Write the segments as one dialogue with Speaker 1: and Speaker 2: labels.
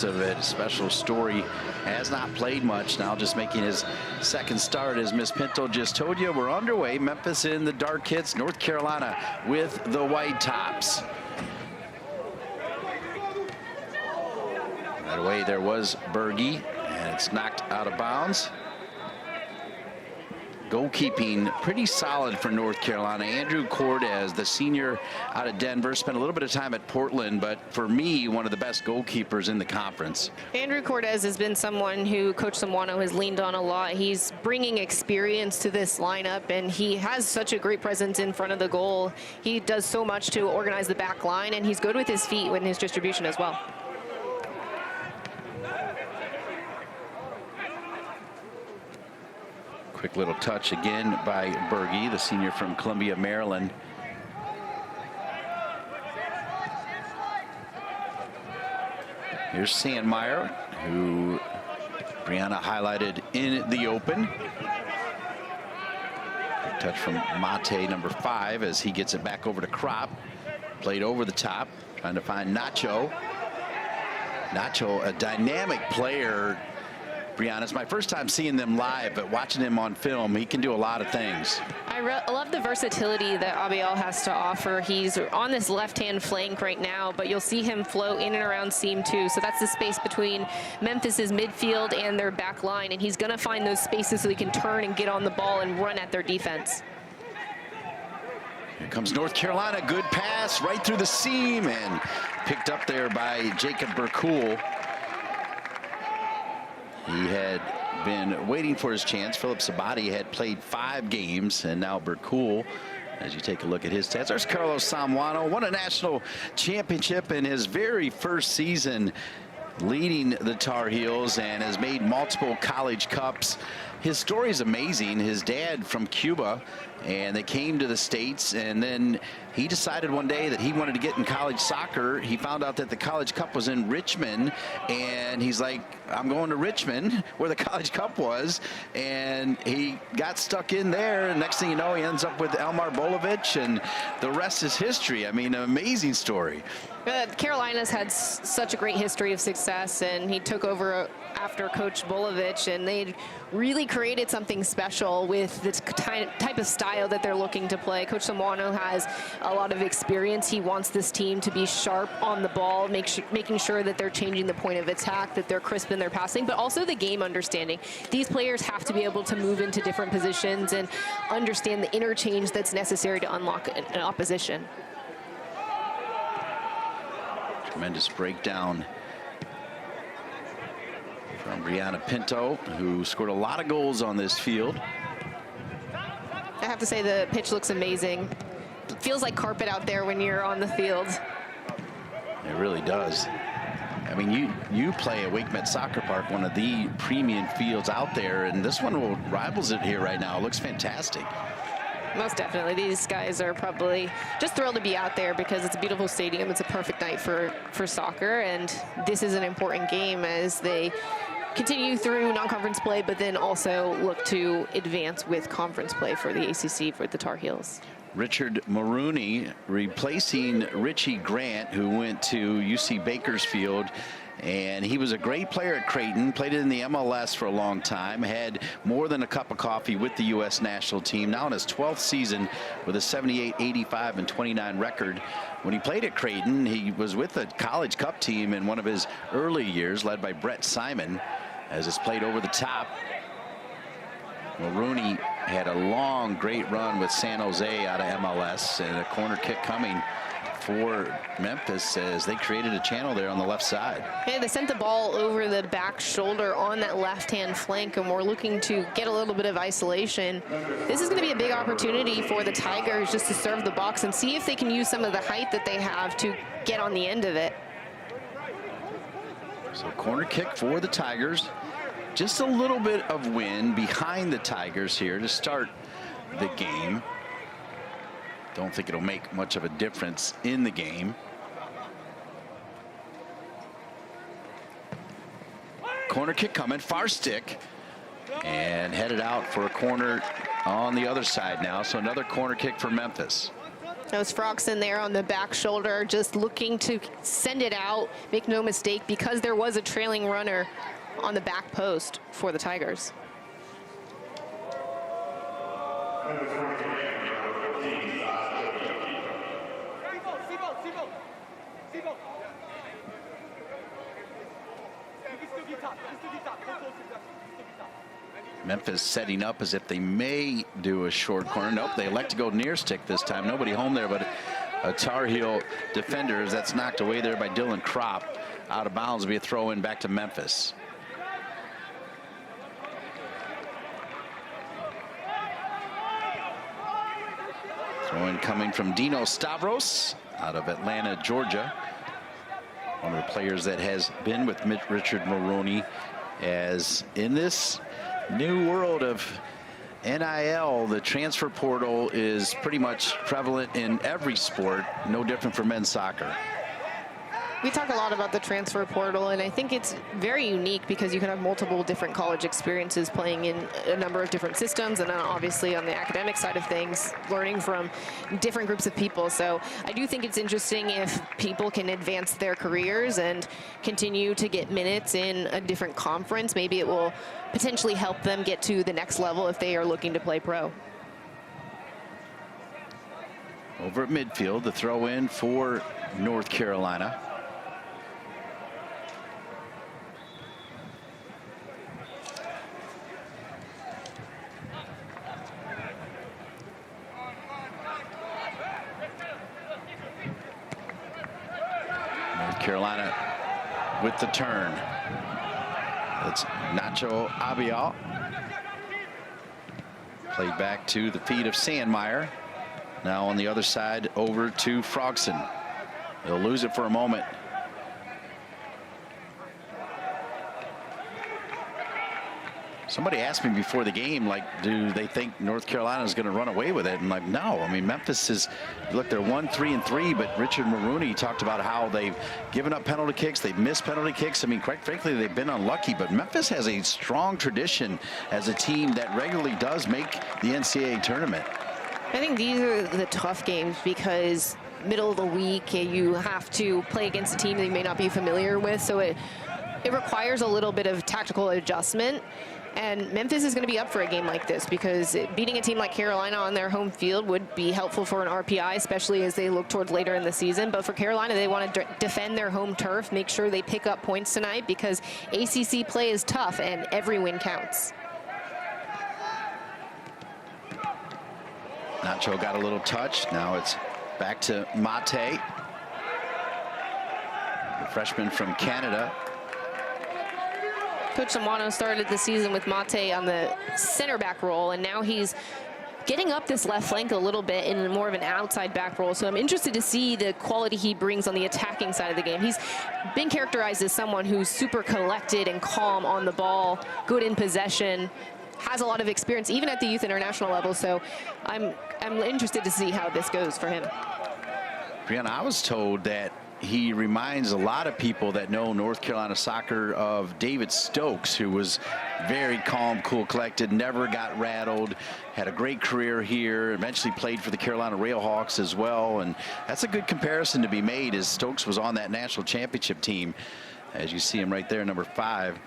Speaker 1: of it. A special story, has not played much, now just making his second start. As Miss Pinto just told you, we're underway. Memphis in the dark kits, North Carolina with the white tops. Right away there was Berge, and it's knocked out of bounds. Goalkeeping pretty solid for North Carolina. Andrew Cortez, the senior out of Denver, spent a little bit of time at Portland, but for me, one of the best goalkeepers in the conference.
Speaker 2: Andrew Cortez has been someone who Coach Samuano has leaned on a lot. He's bringing experience to this lineup, and he has such a great presence in front of the goal. He does so much to organize the back line, and he's good with his feet and his distribution as well.
Speaker 1: Quick little touch again by Berge, the senior from Columbia, Maryland. Here's Sandmeyer, who Brianna highlighted in the open. Good touch from Mate, number 5, as he gets it back over to Kropp. Played over the top, trying to find Nacho. Nacho, a dynamic player. Brianna, it's my first time seeing them live, but watching him on film, he can do a lot of things.
Speaker 2: I love the versatility that Abeal has to offer. He's on this left-hand flank right now, but you'll see him flow in and around seam too. So that's the space between Memphis's midfield and their back line, and he's going to find those spaces so he can turn and get on the ball and run at their defense.
Speaker 1: Here comes North Carolina, good pass right through the seam, and picked up there by Jacob Bercool. He had been waiting for his chance. Philip Sabati had played 5 games, and now Bercool, as you take a look at his stats. There's Carlos Samuano, won a national championship in his very first season leading the Tar Heels, and has made multiple college cups. His story is amazing. His dad from Cuba, and they came to the States, and then he decided one day that he wanted to get in college soccer. He found out that the College Cup was in Richmond, and he's like, I'm going to Richmond, where the College Cup was, and he got stuck in there, and next thing you know, he ends up with Elmar Bolovich, and the rest is history. I mean, an amazing story.
Speaker 2: Carolina's had such a great history of success, and he took over after Coach Bolovich, and they really created something special with the type of style that they're looking to play. Coach Samuano has a lot of experience. He wants this team to be sharp on the ball, making sure that they're changing the point of attack, that they're crisp in their passing, but also the game understanding. These players have to be able to move into different positions and understand the interchange that's necessary to unlock an opposition.
Speaker 1: Tremendous breakdown from Brianna Pinto, who scored a lot of goals on this field.
Speaker 2: I have to say the pitch looks amazing. It feels like carpet out there when you're on the field.
Speaker 1: It really does. I mean, you play at Wake Met Soccer Park, one of the premium fields out there, and this one rivals it here right now. It looks fantastic.
Speaker 2: Most definitely. These guys are probably just thrilled to be out there because it's a beautiful stadium. It's a perfect night for soccer, and this is an important game as they continue through non-conference play, but then also look to advance with conference play for the ACC for the Tar Heels.
Speaker 1: Richard Maroney replacing Richie Grant, who went to UC Bakersfield. And he was a great player at Creighton, played in the MLS for a long time, had more than a cup of coffee with the U.S. national team, now in his 12th season with a 78, 85, and 29 record. When he played at Creighton, he was with the College Cup team in one of his early years, led by Brett Simon, as it's played over the top. Maroney had a long, great run with San Jose out of MLS, and a corner kick coming for Memphis as they created a channel there on the left side.
Speaker 2: Yeah, they sent the ball over the back shoulder on that left-hand flank, and we're looking to get a little bit of isolation. This is going to be a big opportunity for the Tigers just to serve the box and see if they can use some of the height that they have to get on the end of it.
Speaker 1: So corner kick for the Tigers. Just a little bit of wind behind the Tigers here to start the game. Don't think it'll make much of a difference in the game. Corner kick coming, far stick, and headed out for a corner on the other side now. So another corner kick for Memphis.
Speaker 2: That was Froxson there on the back shoulder, just looking to send it out, make no mistake, because there was a trailing runner on the back post for the Tigers.
Speaker 1: Memphis setting up as if they may do a short corner. Nope, they elect to go near stick this time. Nobody home there, but a Tar Heel defender that's knocked away there by Dylan Kropp. Out of bounds, will be a throw in back to Memphis. Throw in coming from Dino Stavros out of Atlanta, Georgia. One of the players that has been with Richard Maroney, as in this new world of NIL, the transfer portal is pretty much prevalent in every sport, no different for men's soccer.
Speaker 2: We talk a lot about the transfer portal, and I think it's very unique because you can have multiple different college experiences playing in a number of different systems, and then obviously on the academic side of things, learning from different groups of people. So I do think it's interesting if people can advance their careers and continue to get minutes in a different conference. Maybe it will potentially help them get to the next level if they are looking to play pro.
Speaker 1: Over at midfield, the throw in for North Carolina. Carolina with the turn. It's Nacho Abeal. Played back to the feet of Sandmeyer. Now on the other side over to Froxson. They'll lose it for a moment. Somebody asked me before the game, like, do they think North Carolina is going to run away with it? And like, no. I mean, Memphis is, look, they're 1-3-3, but Richard Maroney talked about how they've given up penalty kicks, they've missed penalty kicks. I mean, quite frankly, they've been unlucky, but Memphis has a strong tradition as a team that regularly does make the NCAA tournament.
Speaker 2: I think these are the tough games because middle of the week, you have to play against a team that you may not be familiar with, so it requires a little bit of tactical adjustment. And Memphis is going to be up for a game like this because beating a team like Carolina on their home field would be helpful for an RPI, especially as they look towards later in the season. But for Carolina, they want to defend their home turf, make sure they pick up points tonight because ACC play is tough and every win counts.
Speaker 1: Nacho got a little touch. Now it's back to Mate, the freshman from Canada.
Speaker 2: Coach Samano started the season with Mate on the center back role, and now he's getting up this left flank a little bit in more of an outside back role. So I'm interested to see the quality he brings on the attacking side of the game. He's been characterized as someone who's super collected and calm on the ball, good in possession, has a lot of experience even at the youth international level. So I'm interested to see how this goes for him.
Speaker 1: Brianna, I was told that he reminds a lot of people that know North Carolina soccer of David Stokes, who was very calm, cool, collected, never got rattled, had a great career here, eventually played for the Carolina Railhawks as well. And that's a good comparison to be made, as Stokes was on that national championship team, as you see him right there, number 5.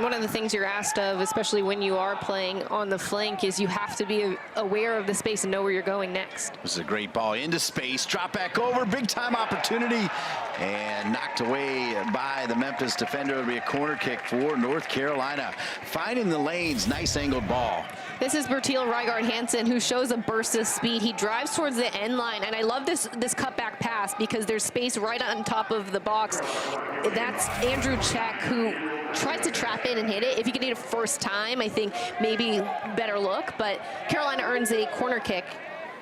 Speaker 2: One of the things you're asked of, especially when you are playing on the flank, is you have to be aware of the space and know where you're going next.
Speaker 1: This is a great ball into space, drop back over, big time opportunity, and knocked away by the Memphis defender. It'll be a corner kick for North Carolina. Finding the lanes, nice angled ball.
Speaker 2: This is Bertil Rygaard Hansen, who shows a burst of speed. He drives towards the end line, and I love this cutback pass because there's space right on top of the box. That's Andrew Check, who tried to trap in and hit it. If you can hit it first time, I think maybe better look, but Carolina earns a corner kick,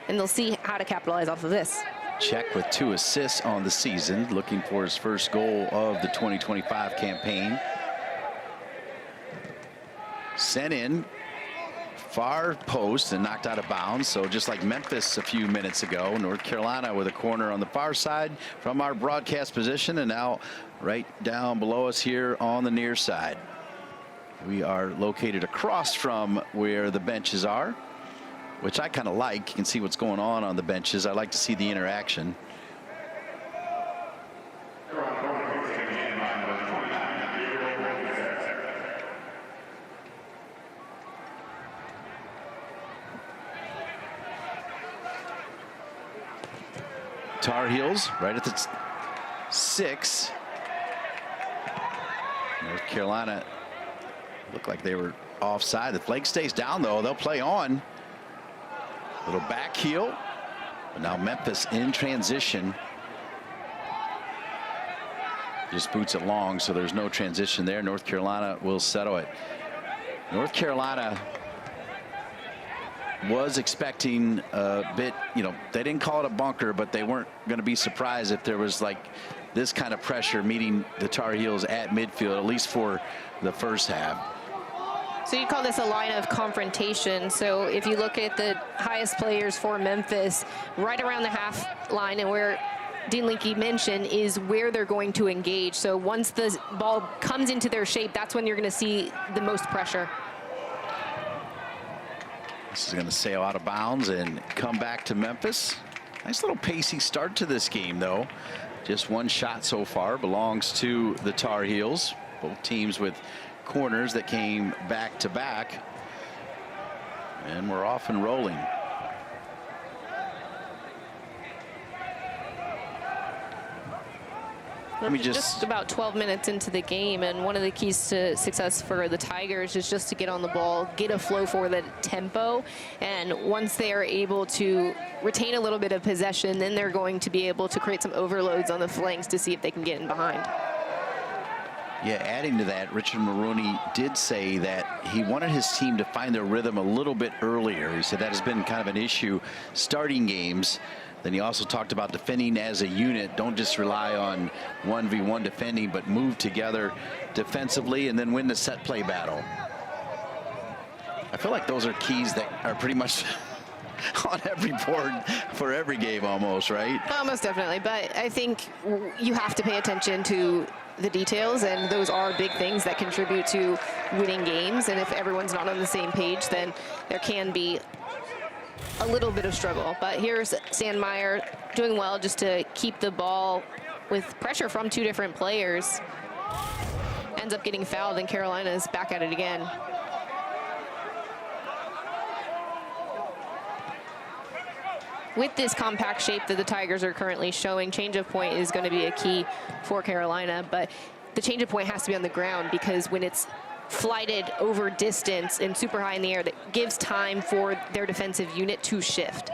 Speaker 2: and they'll see how to capitalize off of this.
Speaker 1: Check with 2 assists on the season, looking for his first goal of the 2025 campaign. Sent in far post and knocked out of bounds. So just like Memphis a few minutes ago, North Carolina with a corner on the far side from our broadcast position, and now right down below us here on the near side. We are located across from where the benches are. which I kind of like. You can see what's going on the benches. I like to see the interaction. Tar Heels right at the 6. North Carolina looked like they were offside. The flag stays down, though. They'll play on. Little back heel. But now Memphis in transition. Just boots it long, so there's no transition there. North Carolina will settle it. North Carolina was expecting a bit, you know, they didn't call it a bunker, but they weren't going to be surprised if there was like this kind of pressure meeting the Tar Heels at midfield, at least for the first half.
Speaker 2: So you call this a line of confrontation. So if you look at the highest players for Memphis, right around the half line, and where Dean Linke mentioned is where they're going to engage. So once the ball comes into their shape, that's when you're going to see the most pressure.
Speaker 1: This is going to sail out of bounds and come back to Memphis. Nice little pacey start to this game, though. Just one shot so far belongs to the Tar Heels. Both teams with corners that came back to back. And we're off and rolling.
Speaker 2: Just about 12 minutes into the game, and one of the keys to success for the Tigers is just to get on the ball, get a flow for the tempo, and once they are able to retain a little bit of possession, then they're going to be able to create some overloads on the flanks to see if they can get in behind.
Speaker 1: Yeah, adding to that, Richard Maroney did say that he wanted his team to find their rhythm a little bit earlier. He said that has been kind of an issue starting games. Then he also talked about defending as a unit. Don't just rely on 1v1 defending, but move together defensively and then win the set play battle. I feel like those are keys that are pretty much on every board for every game almost, right?
Speaker 2: Almost definitely, but I think you have to pay attention to the details, and those are big things that contribute to winning games. And if everyone's not on the same page, then there can be a little bit of struggle. But here's Sandmeyer doing well just to keep the ball with pressure from two different players. Ends up getting fouled, and Carolina's back at it again. With this compact shape that the Tigers are currently showing, change of point is going to be a key for Carolina, but the change of point has to be on the ground, because when it's flighted over distance and super high in the air, that gives time for their defensive unit to shift.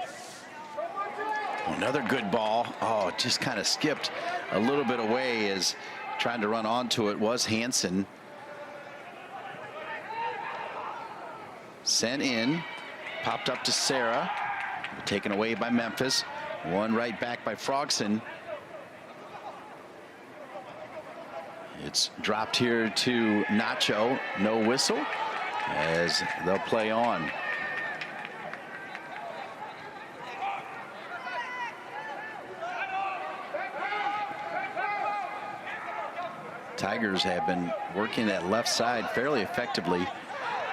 Speaker 1: Another good ball. Oh, it just kind of skipped a little bit away as trying to run onto it was Hansen. Sent in, popped up to Serra, taken away by Memphis. One right back by Frogson. It's dropped here to Nacho. No whistle as they'll play on. Tigers have been working that left side fairly effectively.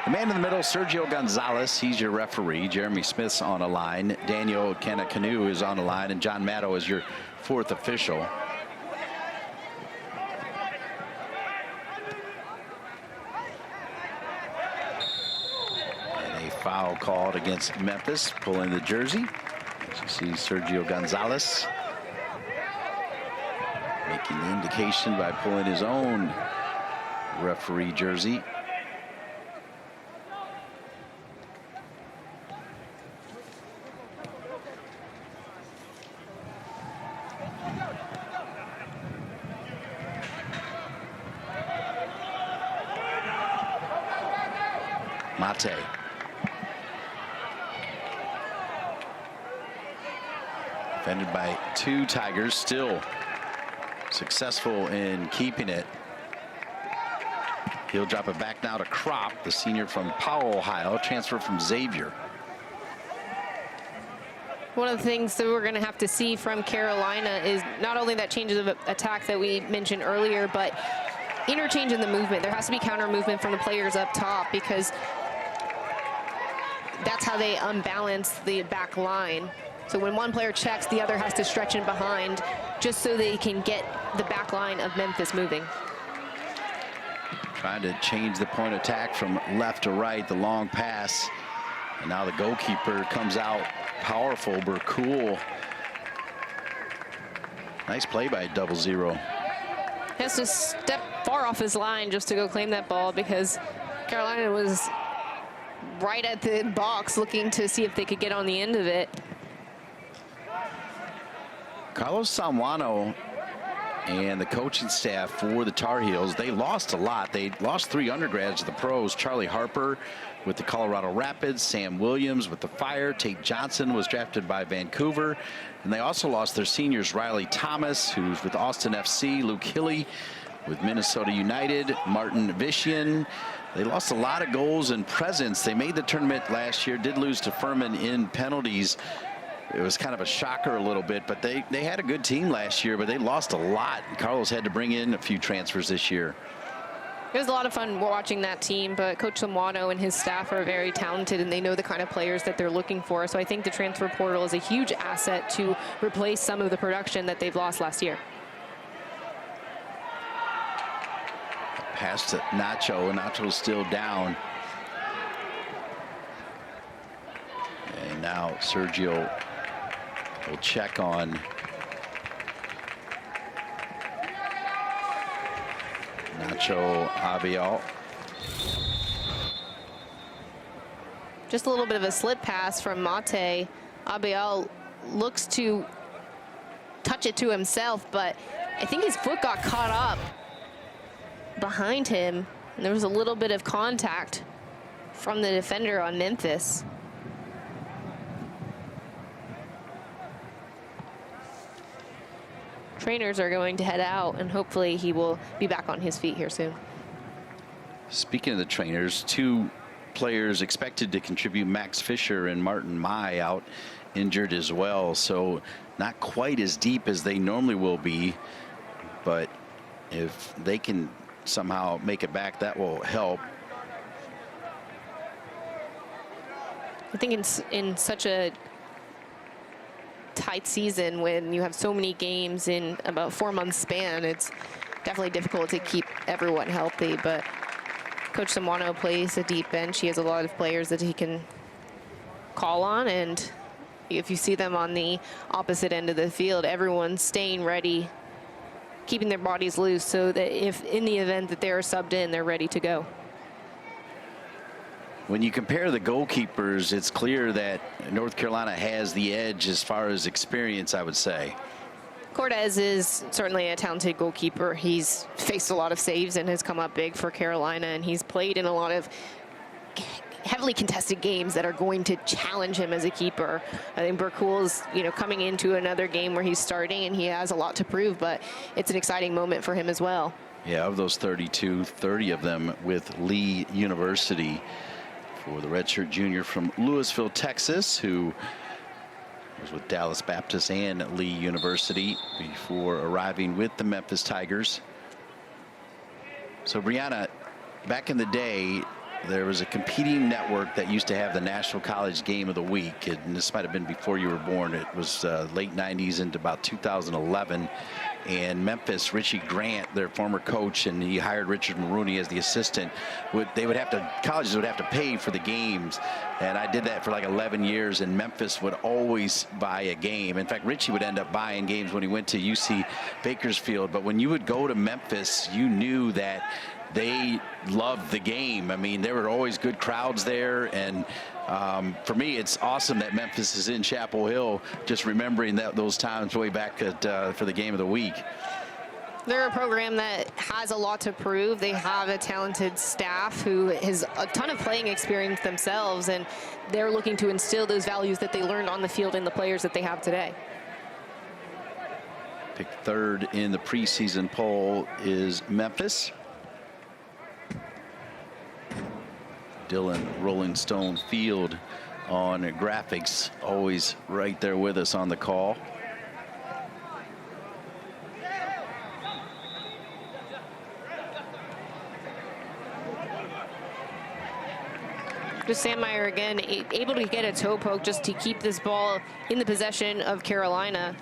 Speaker 1: The man in the middle, Sergio Gonzalez, he's your referee. Jeremy Smith's on a line. Daniel Kanakanu is on a line, and John Maddow is your fourth official. And a foul called against Memphis, pulling the jersey. As you see Sergio Gonzalez making the indication by pulling his own referee jersey. Mate. Defended by two Tigers, still successful in keeping it. He'll drop it back now to Crop, the senior from Powell, Ohio, transfer from Xavier.
Speaker 2: One of the things that we're going to have to see from Carolina is not only that changes of attack that we mentioned earlier, but interchange in the movement. There has to be counter movement from the players up top, because that's how they unbalance the back line. So when one player checks, the other has to stretch in behind just so they can get the back line of Memphis moving.
Speaker 1: Trying to change the point of attack from left to right, the long pass. And now the goalkeeper comes out powerful. Burkul. Nice play by 00.
Speaker 2: Has to step far off his line just to go claim that ball because Carolina was right at the box looking to see if they could get on the end of it.
Speaker 1: Carlos Salmano and the coaching staff for the Tar Heels, they lost a lot. They lost 3 undergrads to the pros. Charlie Harper with the Colorado Rapids, Sam Williams with the Fire, Tate Johnson was drafted by Vancouver, and they also lost their seniors Riley Thomas, who's with Austin FC, Luke Hilly with Minnesota United, Martin Vishian. They lost a lot of goals and presence. They made the tournament last year, did lose to Furman in penalties. It was kind of a shocker a little bit, but they had a good team last year, but they lost a lot. Carlos had to bring in a few transfers this year.
Speaker 2: It was a lot of fun watching that team, but Coach Samwano and his staff are very talented, and they know the kind of players that they're looking for. So I think the transfer portal is a huge asset to replace some of the production that they've lost last year.
Speaker 1: Pass to Nacho, and Nacho's still down. And now Sergio will check on Nacho Abeal.
Speaker 2: Just a little bit of a slip pass from Mate. Abeal looks to touch it to himself, but I think his foot got caught up behind him, and there was a little bit of contact from the defender on Memphis. Trainers are going to head out, and hopefully he will be back on his feet here soon.
Speaker 1: Speaking of the trainers, 2 players expected to contribute, Max Fisher and Martin Mai, out injured as well, so not quite as deep as they normally will be, but if they can somehow make it back, that will help.
Speaker 2: I think in such a tight season, when you have so many games in about 4-month span, it's definitely difficult to keep everyone healthy, but Coach Samwano plays a deep bench. He has a lot of players that he can call on, and if you see them on the opposite end of the field, everyone's staying ready, keeping their bodies loose so that if in the event that they're subbed in, they're ready to go.
Speaker 1: When you compare the goalkeepers, it's clear that North Carolina has the edge as far as experience, I would say.
Speaker 2: Cortez is certainly a talented goalkeeper. He's faced a lot of saves and has come up big for Carolina, and he's played in a lot of heavily contested games that are going to challenge him as a keeper. I think Burkul's, coming into another game where he's starting, and he has a lot to prove, but it's an exciting moment for him as well. Yeah,
Speaker 1: of those 32, 30 of them with Lee University. For the redshirt junior from Louisville, Texas, who was with Dallas Baptist and Lee University before arriving with the Memphis Tigers. So, Brianna, back in the day, there was a competing network that used to have the National College Game of the Week, and this might have been before you were born. It was late 90s into about 2011. And Memphis, Richie Grant, their former coach, and he hired Richard Maroney as the assistant. Colleges would have to pay for the games, and I did that for like 11 years. And Memphis would always buy a game. In fact, Richie would end up buying games when he went to UC Bakersfield. But when you would go to Memphis, you knew that they loved the game. I mean, there were always good crowds there, and for me, it's awesome that Memphis is in Chapel Hill, just remembering those times way back for the game of the week.
Speaker 2: They're a program that has a lot to prove. They have a talented staff who has a ton of playing experience themselves, and they're looking to instill those values that they learned on the field in the players that they have today.
Speaker 1: Picked 3rd in the preseason poll is Memphis. Dylan Rolling Stone Field on graphics, always right there with us on the call.
Speaker 2: Just Sandmeyer again, able to get a toe poke just to keep this ball in the possession of Carolina.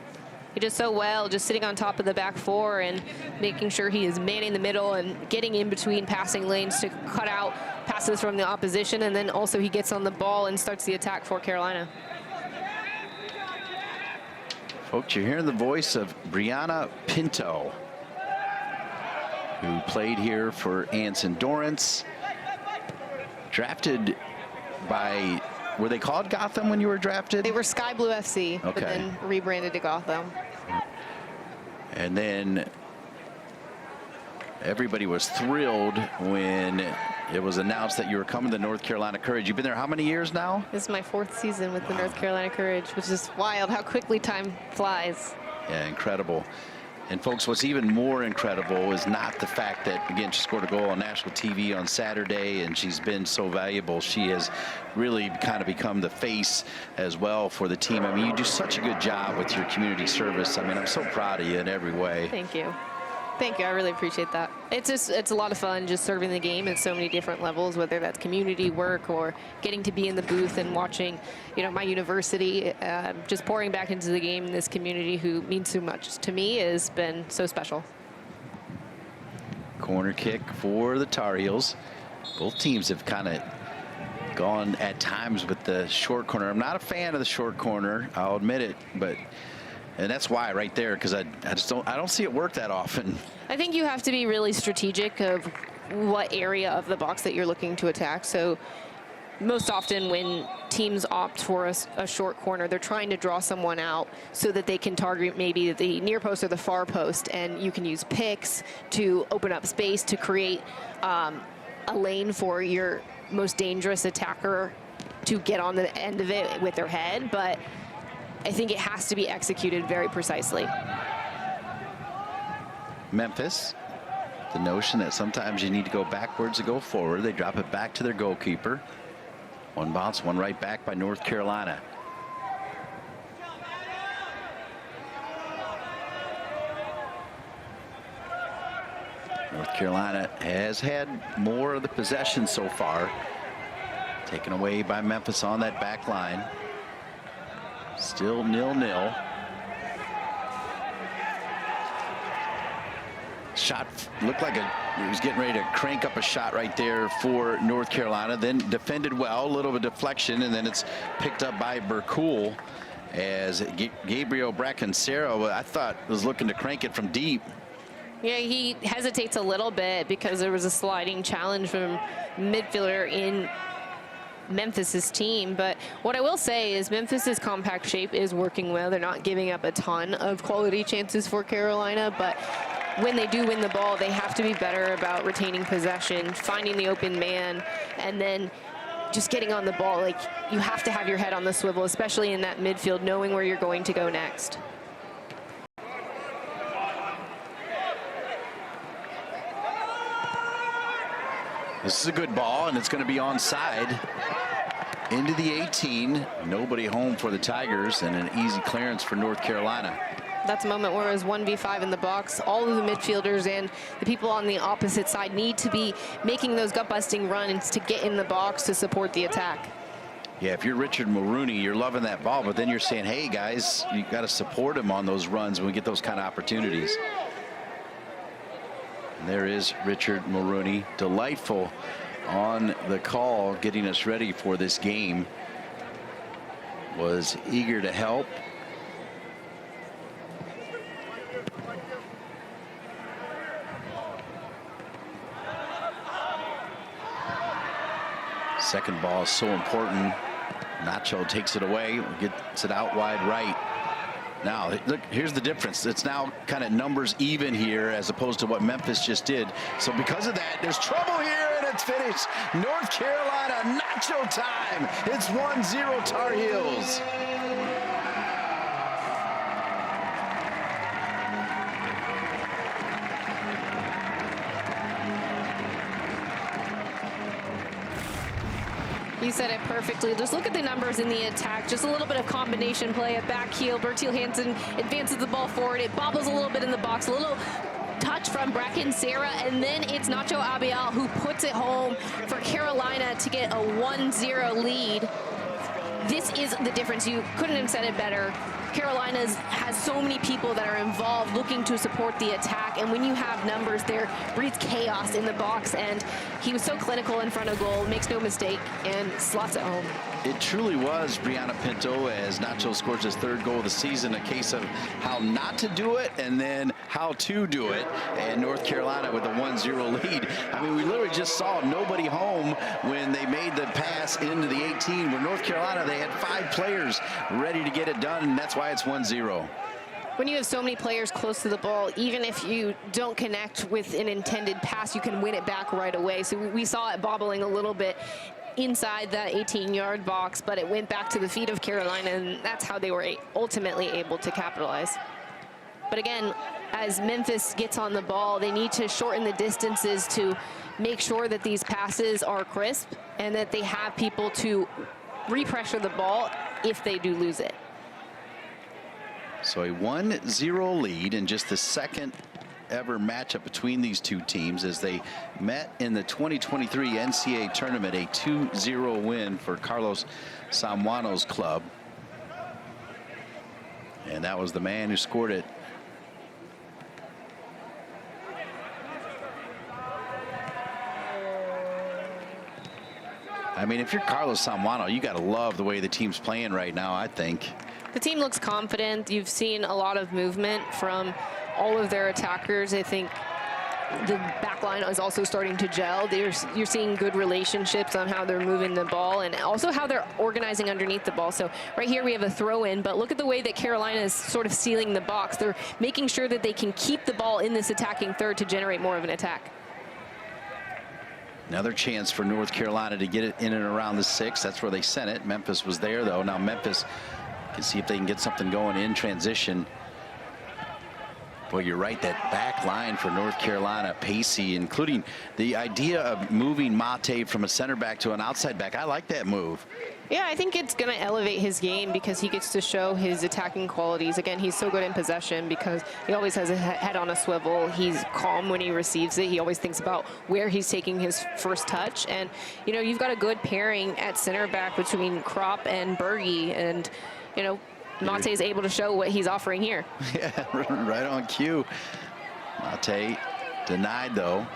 Speaker 2: He does so well, just sitting on top of the back four and making sure he is manning the middle and getting in between passing lanes to cut out passes from the opposition. And then also he gets on the ball and starts the attack for Carolina.
Speaker 1: Folks, you're hearing the voice of Brianna Pinto, who played here for Anson Dorrance. Drafted by, were they called Gotham when you were drafted?
Speaker 2: They were Sky Blue FC, but then rebranded to Gotham.
Speaker 1: And then everybody was thrilled when it was announced that you were coming to North Carolina Courage. You've been there how many years now?
Speaker 2: This is my 4th season with the North Carolina Courage, which is wild how quickly time flies.
Speaker 1: Yeah, incredible. And folks, what's even more incredible is not the fact that, again, she scored a goal on national TV on Saturday, and she's been so valuable. She has really kind of become the face as well for the team. I mean, you do such a good job with your community service. I mean, I'm so proud of you in every way.
Speaker 2: Thank you. Thank you. I really appreciate that. It's a lot of fun just serving the game at so many different levels, whether that's community work or getting to be in the booth and watching, you know, my university, just pouring back into the game in this community who means so much to me has been so special.
Speaker 1: Corner kick for the Tar Heels. Both teams have kind of gone at times with the short corner. I'm not a fan of the short corner, I'll admit it, and that's why right there, because I don't see it work that often.
Speaker 2: I think you have to be really strategic of what area of the box that you're looking to attack. So most often when teams opt for a short corner, they're trying to draw someone out so that they can target maybe the near post or the far post, and you can use picks to open up space to create a lane for your most dangerous attacker to get on the end of it with their head. But I think it has to be executed very precisely.
Speaker 1: Memphis, the notion that sometimes you need to go backwards to go forward. They drop it back to their goalkeeper. One bounce, one right back by North Carolina. North Carolina has had more of the possession so far. Taken away by Memphis on that back line. Still 0-0. Shot looked like he was getting ready to crank up a shot right there for North Carolina. Then defended well, a little bit of deflection, and then it's picked up by Bercool as Gabriel Bracken, I thought, was looking to crank it from deep.
Speaker 2: Yeah, he hesitates a little bit because there was a sliding challenge from midfielder in Memphis's team. But what I will say is Memphis's compact shape is working well. They're not giving up a ton of quality chances for Carolina, but when they do win the ball, they have to be better about retaining possession, finding the open man, and then just getting on the ball. Like, you have to have your head on the swivel, especially in that midfield, knowing where you're going to go next.
Speaker 1: This is a good ball, and it's going to be onside. Into the 18. Nobody home for the Tigers, and an easy clearance for North Carolina.
Speaker 2: That's a moment where it was 1v5 in the box. All of the midfielders and the people on the opposite side need to be making those gut-busting runs to get in the box to support the attack.
Speaker 1: Yeah, if you're Richard Mulrooney, you're loving that ball, but then you're saying, hey, guys, you got to support him on those runs when we get those kind of opportunities. And there is Richard Mulrooney, delightful on the call, getting us ready for this game. Was eager to help. Second ball is so important. Nacho takes it away, gets it out wide right. Now, look, here's the difference. It's now kind of numbers even here as opposed to what Memphis just did. So because of that, there's trouble here, and it's finished. North Carolina, Nacho time. It's 1-0 Tar Heels.
Speaker 2: You said it perfectly. Just look at the numbers in the attack. Just a little bit of combination play, a back heel. Bertil Hansen advances the ball forward. It bobbles a little bit in the box. A little touch from Bracken, Serra, and then it's Nacho Abeal who puts it home for Carolina to get a 1-0 lead. This is the difference. You couldn't have said it better. Carolina has so many people that are involved looking to support the attack, and when you have numbers, there breeds chaos in the box, and he was so clinical in front of goal, makes no mistake, and slots it home.
Speaker 1: It truly was Brianna Pinto as Nacho scores his 3rd goal of the season, a case of how not to do it and then how to do it. And North Carolina with a 1-0 lead. I mean, we literally just saw nobody home when they made the pass into the 18. Where North Carolina, they had 5 players ready to get it done, and that's why it's 1-0.
Speaker 2: When you have so many players close to the ball, even if you don't connect with an intended pass, you can win it back right away. So we saw it bobbling a little bit inside that 18-yard box, but it went back to the feet of Carolina, and that's how they were ultimately able to capitalize. But again, as Memphis gets on the ball, they need to shorten the distances to make sure that these passes are crisp and that they have people to repressure the ball if they do lose it.
Speaker 1: So a 1-0 lead in just the 2nd ever matchup between these two teams as they met in the 2023 NCAA tournament, a 2-0 win for Carlos Samuano's club. And that was the man who scored it. I mean, if you're Carlos Samuano, you got to love the way the team's playing right now, I think.
Speaker 2: The team looks confident. You've seen a lot of movement from all of their attackers. I think the back line is also starting to gel. You're seeing good relationships on how they're moving the ball and also how they're organizing underneath the ball. So right here we have a throw in, but look at the way that Carolina is sort of sealing the box. They're making sure that they can keep the ball in this attacking third to generate more of an attack.
Speaker 1: Another chance for North Carolina to get it in and around the 6. That's where they sent it. Memphis was there, though. Now Memphis can see if they can get something going in transition. Boy, you're right. That back line for North Carolina, pacey, including the idea of moving Mate from a center back to an outside back. I like that move.
Speaker 2: Yeah, I think it's going to elevate his game because he gets to show his attacking qualities. Again, he's so good in possession because he always has a head on a swivel. He's calm when he receives it. He always thinks about where he's taking his first touch. And, you know, you've got a good pairing at center back between Kropp and Berge. And, you know, Mate is able to show what he's offering here.
Speaker 1: Yeah, right on cue. Mate denied, though.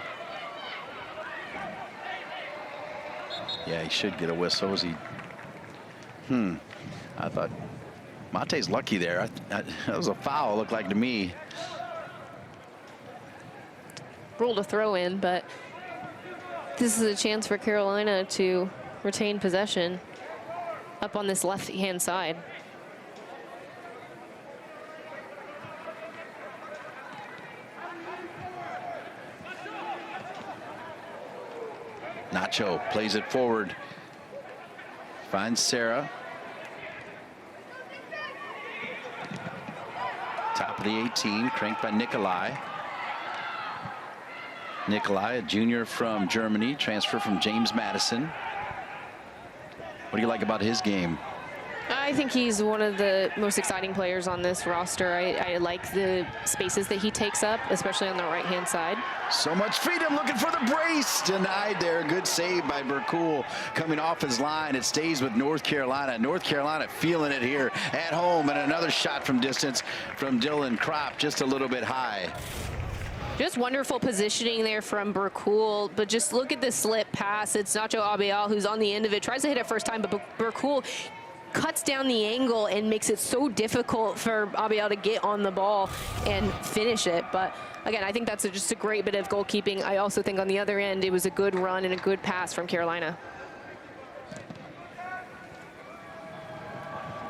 Speaker 1: Yeah, he should get a whistle. Was he? I thought Mate's lucky there. That was a foul, looked like to me.
Speaker 2: Ruled a throw in, but this is a chance for Carolina to retain possession up on this left-hand side.
Speaker 1: Nacho plays it forward. Finds Serra. Top of the 18, cranked by Nikolai. Nikolai, a junior from Germany, transfer from James Madison. What do you like about his game?
Speaker 2: I think he's one of the most exciting players on this roster. I like the spaces that he takes up, especially on the right-hand side.
Speaker 1: So much freedom, looking for the brace. Denied there. Good save by Bercool coming off his line. It stays with North Carolina. North Carolina feeling it here at home. And another shot from distance from Dylan Kropp, just a little bit high.
Speaker 2: Just wonderful positioning there from Bercool, but just look at the slip pass. It's Nacho Abeal who's on the end of it, tries to hit it first time, but Bercool cuts down the angle and makes it so difficult for Abeal to get on the ball and finish it. But again, I think that's just a great bit of goalkeeping. I also think on the other end, it was a good run and a good pass from Carolina.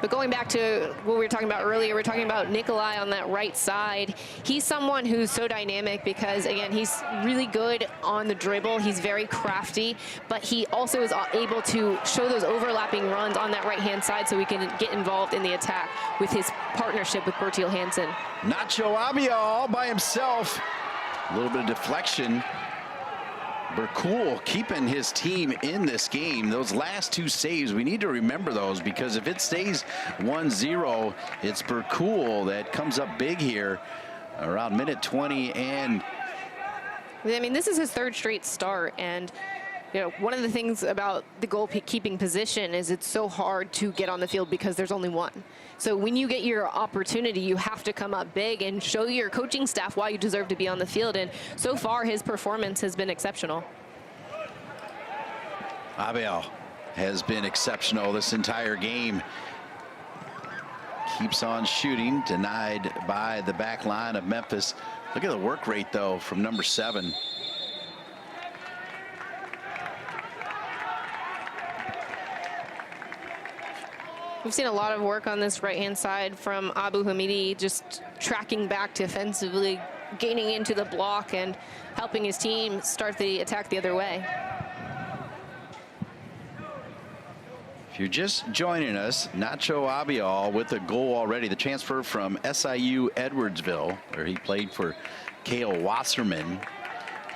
Speaker 2: But going back to what we were talking about earlier, we're talking about Nikolai on that right side. He's someone who's so dynamic because, again, he's really good on the dribble. He's very crafty, but he also is able to show those overlapping runs on that right-hand side so he can get involved in the attack with his partnership with Bertil Hansen.
Speaker 1: Nacho Abeal all by himself. A little bit of deflection. Bercool keeping his team in this game. Those last two saves, we need to remember those because if it stays 1-0, it's Bercool that comes up big here around minute 20. And
Speaker 2: I mean, this is his third straight start, and one of the things about the goalkeeping position is it's so hard to get on the field because there's only one. So when you get your opportunity, you have to come up big and show your coaching staff why you deserve to be on the field. And so far, his performance has been exceptional.
Speaker 1: Abeal has been exceptional this entire game. Keeps on shooting, denied by the back line of Memphis. Look at the work rate, though, from number 7.
Speaker 2: We've seen a lot of work on this right-hand side from Abu Hamidi, just tracking back defensively, gaining into the block and helping his team start the attack the other way.
Speaker 1: If you're just joining us, Nacho Abeal with a goal already. The transfer from SIU Edwardsville, where he played for Cale Wasserman,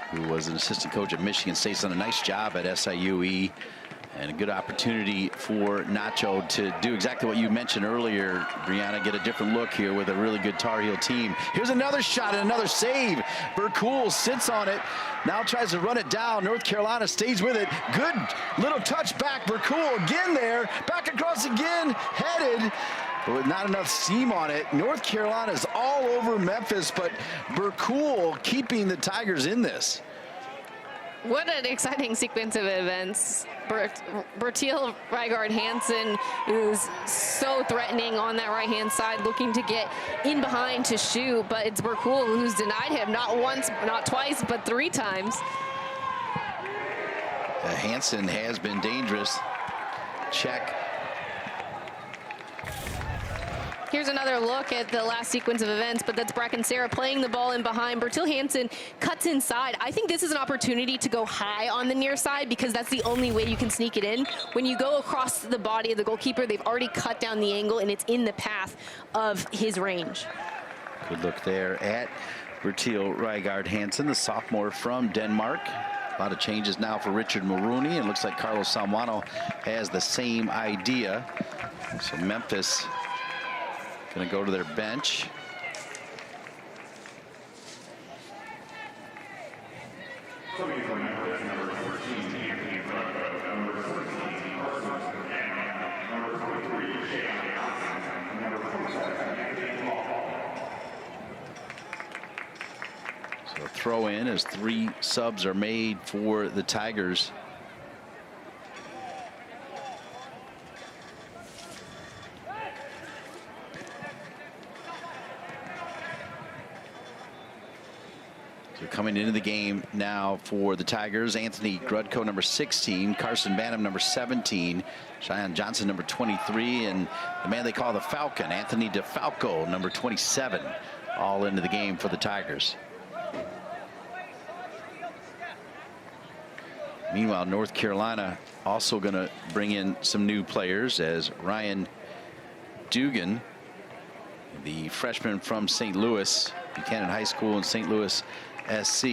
Speaker 1: who was an assistant coach at Michigan State. He's done a nice job at SIUE, and a good opportunity for Nacho to do exactly what you mentioned earlier, Brianna, get a different look here with a really good Tar Heel team. Here's another shot and another save. Bercool sits on it, now tries to run it down. North Carolina stays with it. Good little touch back. Bercool again there, back across again, headed, but with not enough steam on it. North Carolina's all over Memphis, but Bercool keeping the Tigers in this.
Speaker 2: What an exciting sequence of events. Bertil Rygaard Hansen is so threatening on that right-hand side, looking to get in behind to shoot, but it's Bercool who's denied him not once, not twice, but 3 times.
Speaker 1: Hansen has been dangerous. Check.
Speaker 2: Here's another look at the last sequence of events, but that's Bracken Serra playing the ball in behind. Bertil Hansen cuts inside. I think this is an opportunity to go high on the near side because that's the only way you can sneak it in. When you go across the body of the goalkeeper, they've already cut down the angle and it's in the path of his range.
Speaker 1: Good look there at Bertil Rygaard Hansen, the sophomore from Denmark. A lot of changes now for Richard Maroney. It looks like Carlos Salmano has the same idea. So Memphis going to go to their bench. So throw in as 3 subs are made for the Tigers. So coming into the game now for the Tigers, Anthony Grudko, number 16, Carson Banham, number 17, Cheyenne Johnson, number 23, and the man they call the Falcon, Anthony DeFalco, number 27, all into the game for the Tigers. Meanwhile, North Carolina also going to bring in some new players as Ryan Dugan, the freshman from St. Louis, Buchanan High School in St. Louis SC.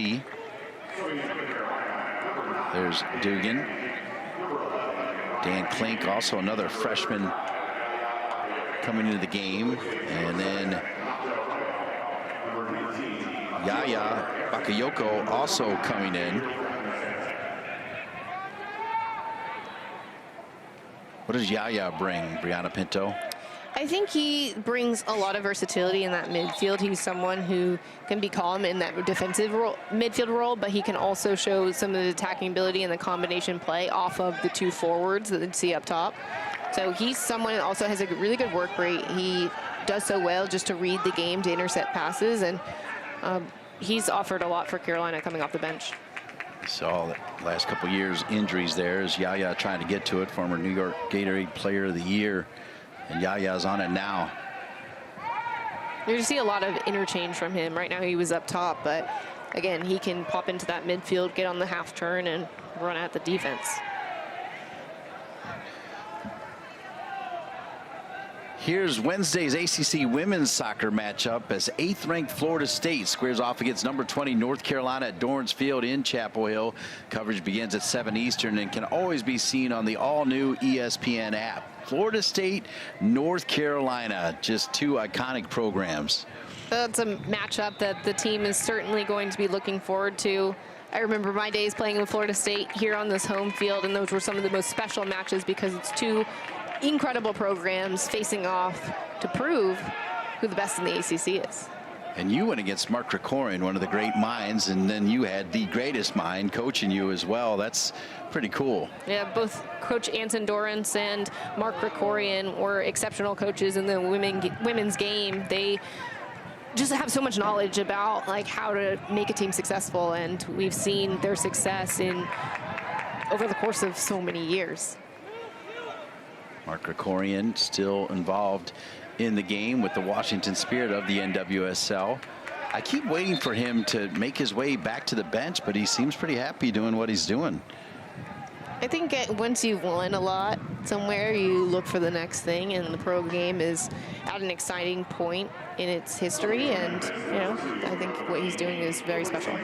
Speaker 1: There's Dugan. Dan Klink, also another freshman coming into the game. And then Yaya Bakayoko also coming in. What does Yaya bring, Brianna Pinto?
Speaker 2: I think he brings a lot of versatility in that midfield. He's someone who can be calm in that defensive midfield role, but he can also show some of the attacking ability and the combination play off of the 2 forwards that you see up top. So he's someone that also has a really good work rate. He does so well just to read the game, to intercept passes, and he's offered a lot for Carolina coming off the bench.
Speaker 1: Saw the last couple years injuries there as Yaya trying to get to it, former New York Gatorade Player of the Year. And Yaya's on it now.
Speaker 2: You see a lot of interchange from him. Right now he was up top, but again, he can pop into that midfield, get on the half turn, and run at the defense.
Speaker 1: Here's Wednesday's ACC Women's Soccer matchup as 8th-ranked Florida State squares off against number 20 North Carolina at Dorrance Field in Chapel Hill. Coverage begins at 7 Eastern and can always be seen on the all-new ESPN app. Florida State, North Carolina, just 2 iconic programs.
Speaker 2: That's a matchup that the team is certainly going to be looking forward to. I remember my days playing in Florida State here on this home field, and those were some of the most special matches because it's two incredible programs facing off to prove who the best in the ACC is.
Speaker 1: And you went against Mark Krikorian, one of the great minds, and then you had the greatest mind coaching you as well. That's pretty cool.
Speaker 2: Yeah, both Coach Anson Dorrance and Mark Krikorian were exceptional coaches in the women's game. They just have so much knowledge about like how to make a team successful, and we've seen their success over the course of so many years.
Speaker 1: Mark Krikorian still involved in the game with the Washington Spirit of the NWSL. I keep waiting for him to make his way back to the bench, but he seems pretty happy doing what he's doing.
Speaker 2: I think once you've won a lot somewhere, you look for the next thing, and the pro game is at an exciting point in its history, and you know, I think what he's doing is very special.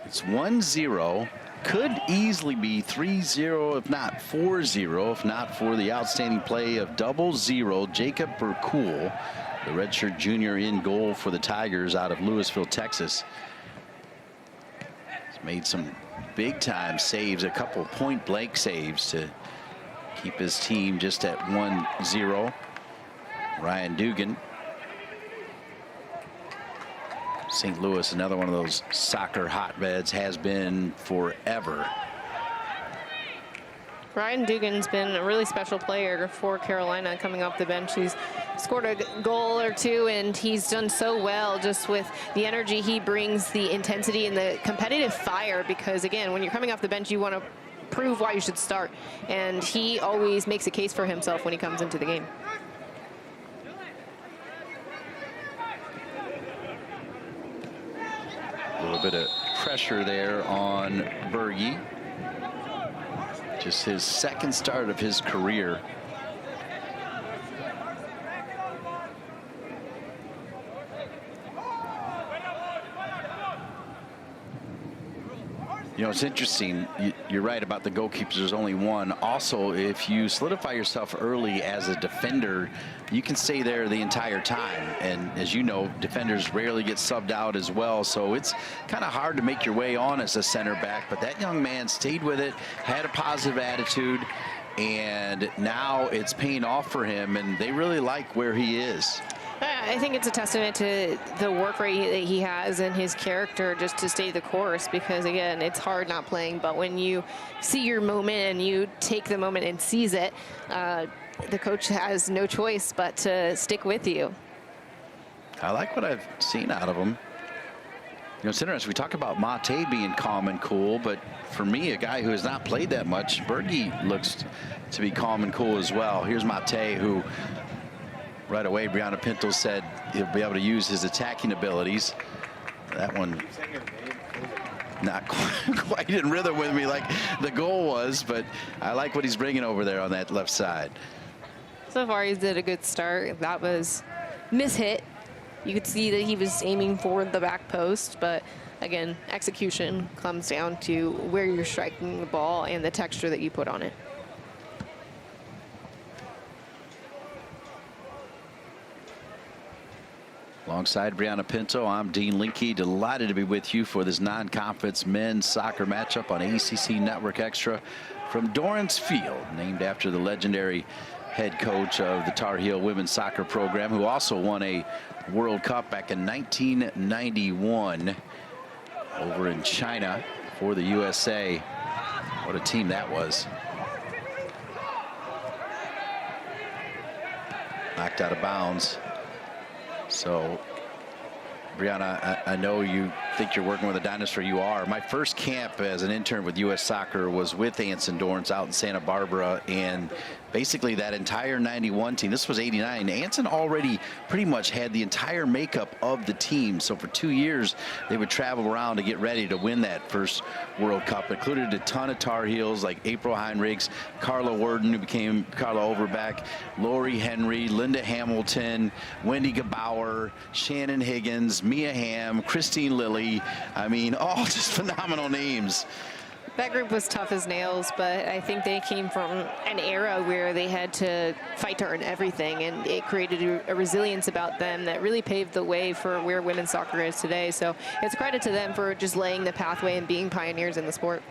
Speaker 1: It's 1-0. Could easily be 3-0, if not 4-0, if not for the outstanding play of 00 Jacob Burkool, the redshirt junior in goal for the Tigers out of Louisville, Texas. He's made some big time saves, a couple point blank saves to keep his team just at 1-0. Ryan Dugan. St. Louis, another one of those soccer hotbeds, has been forever.
Speaker 2: Ryan Dugan's been a really special player for Carolina coming off the bench. He's scored a goal or two, and he's done so well just with the energy he brings, the intensity and the competitive fire, because again, when you're coming off the bench, you want to prove why you should start, and he always makes a case for himself when he comes into the game.
Speaker 1: A little bit of pressure there on Berge. Just his second start of his career. You know, it's interesting. You're right about the goalkeepers. There's only one. Also, if you solidify yourself early as a defender, you can stay there the entire time. And as you know, defenders rarely get subbed out as well. So it's kind of hard to make your way on as a center back. But that young man stayed with it, had a positive attitude, and now it's paying off for him. And they really like where he is.
Speaker 2: I think it's a testament to the work rate that he has and his character just to stay the course, because again, it's hard not playing, but when you see your moment and you take the moment and seize it, the coach has no choice but to stick with you.
Speaker 1: I like what I've seen out of him. You know, it's interesting. We talk about Mate being calm and cool, but for me, a guy who has not played that much, Berge looks to be calm and cool as well. Here's Mate, who right away, Brianna Pinto said he'll be able to use his attacking abilities. That one not quite in rhythm with me like the goal was, but I like what he's bringing over there on that left side.
Speaker 2: So far, he's did a good start. That was mishit. You could see that he was aiming for the back post, but again, execution comes down to where you're striking the ball and the texture that you put on it.
Speaker 1: Alongside Brianna Pinto, I'm Dean Linke. Delighted to be with you for this non-conference men's soccer matchup on ACC Network Extra from Dorrance Field, named after the legendary head coach of the Tar Heel women's soccer program, who also won a World Cup back in 1991 over in China for the USA. What a team that was. Knocked out of bounds. So, Brianna, I know you think you're working with a dinosaur, you are. My first camp as an intern with U.S. Soccer was with Anson Dorrance out in Santa Barbara, and basically that entire 91 team, this was 89, Anson already pretty much had the entire makeup of the team. So for 2 years, they would travel around to get ready to win that first World Cup. Included a ton of Tar Heels like April Heinrichs, Carla Worden, who became Carla Overbeck, Lori Henry, Linda Hamilton, Wendy Gebauer, Shannon Higgins, Mia Hamm, Christine Lilly. I mean, all just phenomenal names.
Speaker 2: That group was tough as nails, but I think they came from an era where they had to fight to earn everything, and it created a resilience about them that really paved the way for where women's soccer is today. So it's credit to them for just laying the pathway and being pioneers in the sport.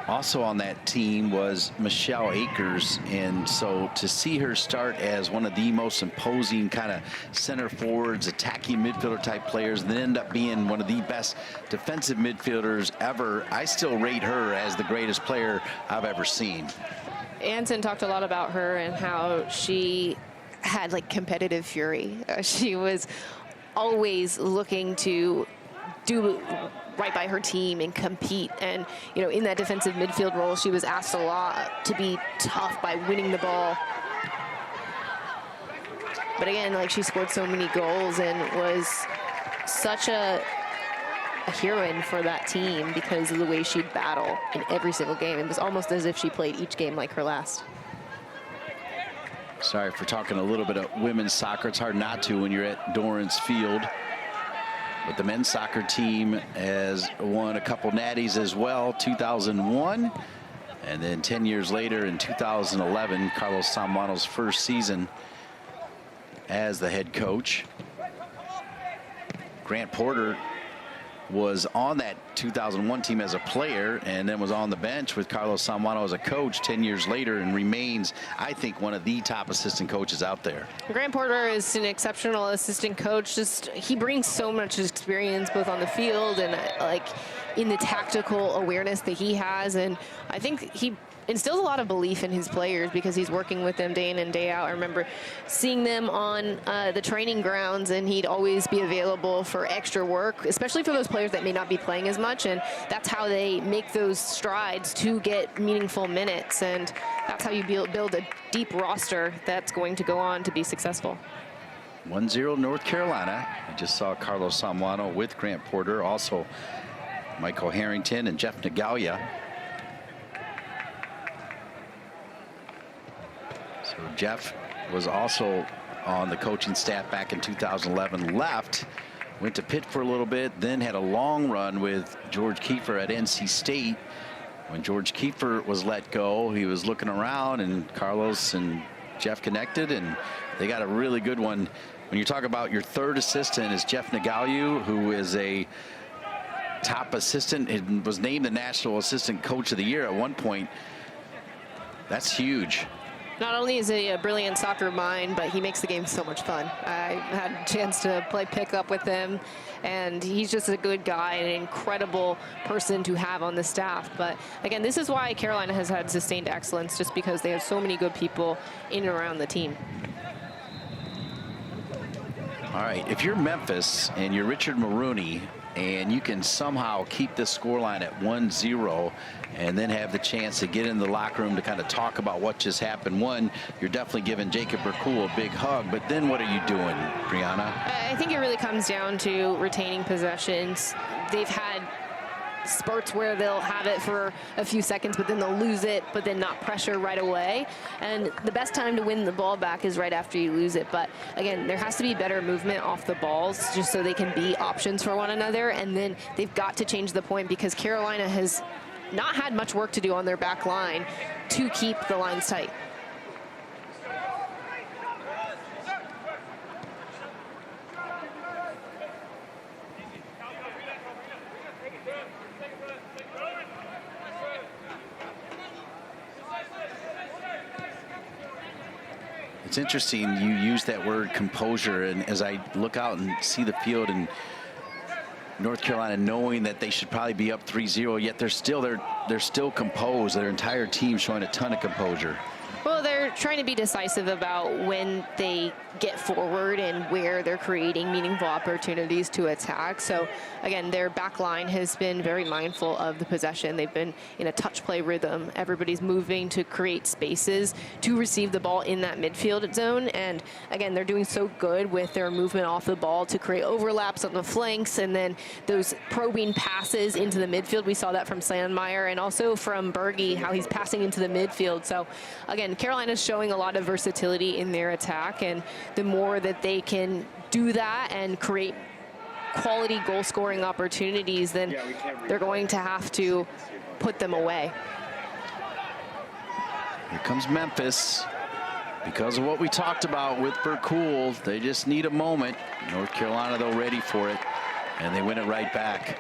Speaker 1: Also on that team was Michelle Akers, and so to see her start as one of the most imposing kind of center forwards, attacking midfielder type players, and then end up being one of the best defensive midfielders ever, I still rate her as the greatest player I've ever seen.
Speaker 2: Anson talked a lot about her and how she had like competitive fury. She was always looking to do right by her team and compete, and you know, in that defensive midfield role, she was asked a lot to be tough by winning the ball. But again, like, she scored so many goals and was such a heroine for that team because of the way she'd battle in every single game. It was almost as if she played each game like her last.
Speaker 1: Sorry for talking a little bit of women's soccer. It's hard not to when you're at Dorrance Field. But the men's soccer team has won a couple natties as well, 2001. And then 10 years later in 2011, Carlos Samuano's first season as the head coach. Grant Porter was on that 2001 team as a player and then was on the bench with Carlos Samuano as a coach 10 years later, and remains, I think, one of the top assistant coaches out there.
Speaker 2: Grant Porter is an exceptional assistant coach. Just, he brings so much experience both on the field and like in the tactical awareness that he has, and I think he instills a lot of belief in his players because he's working with them day in and day out. I remember seeing them on the training grounds, and he'd always be available for extra work, especially for those players that may not be playing as much, and that's how they make those strides to get meaningful minutes, and that's how you build a deep roster that's going to go on to be successful.
Speaker 1: 1-0 North Carolina. I just saw Carlos Samuano with Grant Porter, also Michael Harrington and Jeff Nagalia. So Jeff was also on the coaching staff back in 2011, left, went to Pitt for a little bit, then had a long run with George Kiefer at NC State. When George Kiefer was let go, he was looking around, and Carlos and Jeff connected, and they got a really good one. When you talk about your third assistant is Jeff Nagalia, who is a top assistant and was named the National Assistant Coach of the Year at one point. That's huge.
Speaker 2: Not only is he a brilliant soccer mind, but he makes the game so much fun. I had a chance to play pickup with him, and he's just a good guy, an incredible person to have on the staff. But again, this is why Carolina has had sustained excellence, just because they have so many good people in and around the team.
Speaker 1: All right, if you're Memphis and you're Richard Maroney, and you can somehow keep this scoreline at 1-0 and then have the chance to get in the locker room to kind of talk about what just happened. One, you're definitely giving Jacob Bercool a big hug, but then what are you doing, Brianna?
Speaker 2: I think it really comes down to retaining possessions. They've had spurts where they'll have it for a few seconds, but then they'll lose it, but then not pressure right away. And the best time to win the ball back is right after you lose it. But again, there has to be better movement off the balls just so they can be options for one another. And then they've got to change the point, because Carolina has not had much work to do on their back line to keep the lines tight.
Speaker 1: It's interesting you use that word composure, and as I look out and see the field and North Carolina knowing that they should probably be up 3-0, yet they're they're still composed. Their entire team showing a ton of composure.
Speaker 2: Well, they're trying to be decisive about when they get forward and where they're creating meaningful opportunities to attack. So, again, their back line has been very mindful of the possession. They've been in a touch play rhythm. Everybody's moving to create spaces to receive the ball in that midfield zone. And, again, they're doing so good with their movement off the ball to create overlaps on the flanks and then those probing passes into the midfield. We saw that from Sandmeyer and also from Berge, how he's passing into the midfield. So, again, Carolina's showing a lot of versatility in their attack, and the more that they can do that and create quality goal-scoring opportunities, then they're going to have to put them away.
Speaker 1: Here comes Memphis. Because of what we talked about with Bercool, they just need a moment. North Carolina, though, ready for it, and they win it right back.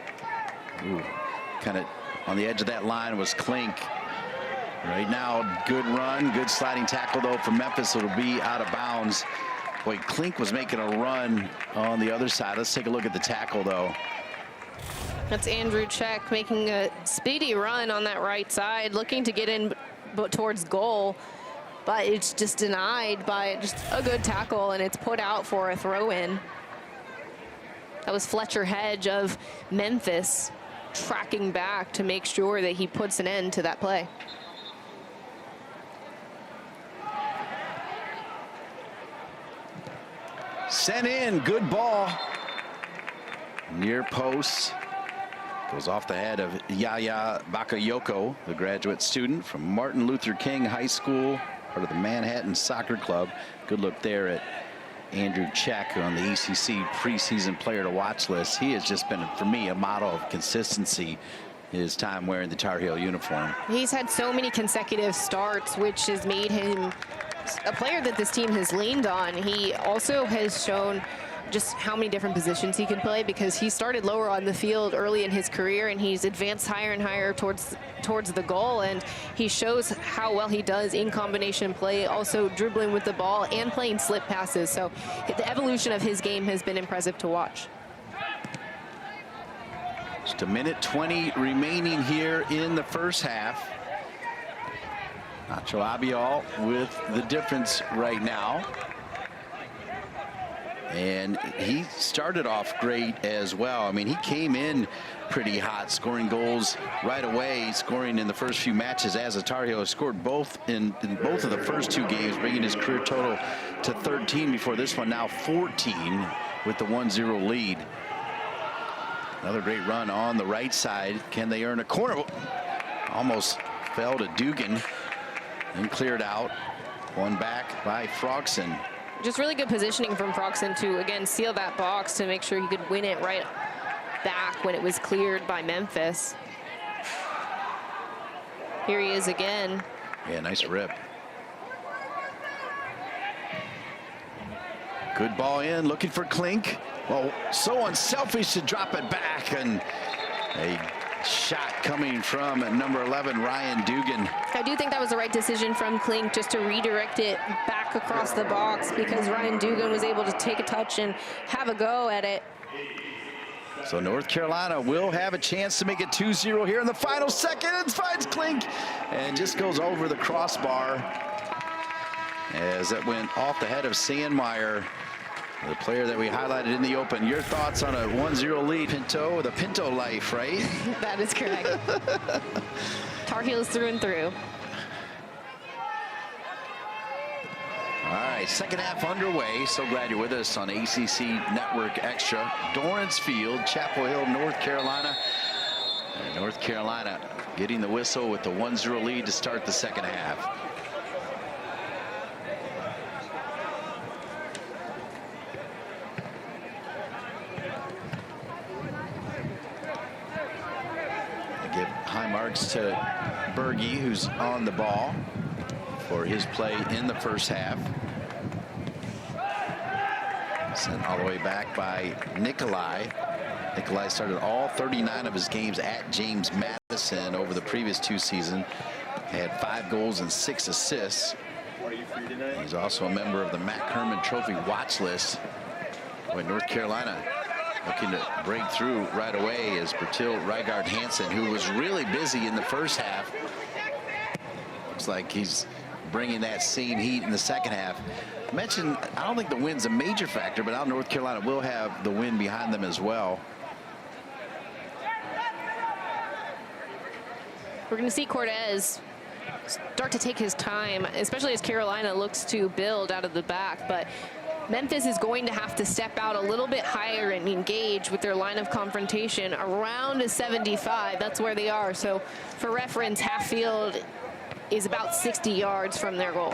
Speaker 1: Ooh, kind of on the edge of that line was Klink. Right now, good run, good sliding tackle, though, from Memphis. It'll be out of bounds. Boy, Klink was making a run on the other side. Let's take a look at the tackle, though.
Speaker 2: That's Andrew Check making a speedy run on that right side, looking to get in towards goal, but it's just denied by just a good tackle, and it's put out for a throw-in. That was Fletcher Hedge of Memphis tracking back to make sure that he puts an end to that play.
Speaker 1: Sent in, good ball. Near post. Goes off the head of Yaya Bakayoko, the graduate student from Martin Luther King High School, part of the Manhattan Soccer Club. Good look there at Andrew Check on the ACC preseason player to watch list. He has just been, for me, a model of consistency his time wearing the Tar Heel uniform.
Speaker 2: He's had so many consecutive starts, which has made him a player that this team has leaned on. He also has shown just how many different positions he can play, because he started lower on the field early in his career and he's advanced higher and higher towards the goal, and he shows how well he does in combination play, also dribbling with the ball and playing slip passes. So the evolution of his game has been impressive to watch.
Speaker 1: Just a minute 20 remaining here in the first half. Nacho Abeal with the difference right now. And he started off great as well. I mean, he came in pretty hot, scoring goals right away, scoring in the first few matches as a Tar Heel. Scored both in both of the first two games, bringing his career total to 13 before this one, now 14 with the 1-0 lead. Another great run on the right side. Can they earn a corner? Almost fell to Dugan and cleared out. One back by Frogson.
Speaker 2: Just really good positioning from Frogson to, again, seal that box to make sure he could win it right back when it was cleared by Memphis. Here he is again.
Speaker 1: Yeah, nice rip. Good ball in, looking for Klink. Well, so unselfish to drop it back, and a shot coming from number 11, Ryan Dugan.
Speaker 2: I do think that was the right decision from Klink, just to redirect it back across the box, because Ryan Dugan was able to take a touch and have a go at it.
Speaker 1: So North Carolina will have a chance to make it 2-0 here in the final seconds. Finds Klink and just goes over the crossbar as that went off the head of Sandmeyer, the player that we highlighted in the open. Your thoughts on a 1-0 lead? Pinto, the Pinto life, right?
Speaker 2: That is correct. Tar Heels through and through.
Speaker 1: All right, second half underway. So glad you're with us on ACC Network Extra. Dorrance Field, Chapel Hill, North Carolina. And North Carolina getting the whistle with the 1-0 lead to start the second half. Give high marks to Berge, who's on the ball for his play in the first half. Sent all the way back by Nikolai. Nikolai started all 39 of his games at James Madison over the previous two seasons. Had 5 goals and 6 assists. He's also a member of the Matt Herman Trophy watch list. When North Carolina looking to break through right away is Bertil Rygaard Hansen, who was really busy in the first half. Looks like he's bringing that same heat in the second half. I mentioned, I don't think the wind's a major factor, but now North Carolina will have the wind behind them as well.
Speaker 2: We're going to see Cortez start to take his time, especially as Carolina looks to build out of the back. But Memphis is going to have to step out a little bit higher and engage with their line of confrontation around a 75. That's where they are. So for reference, half field is about 60 yards from their goal.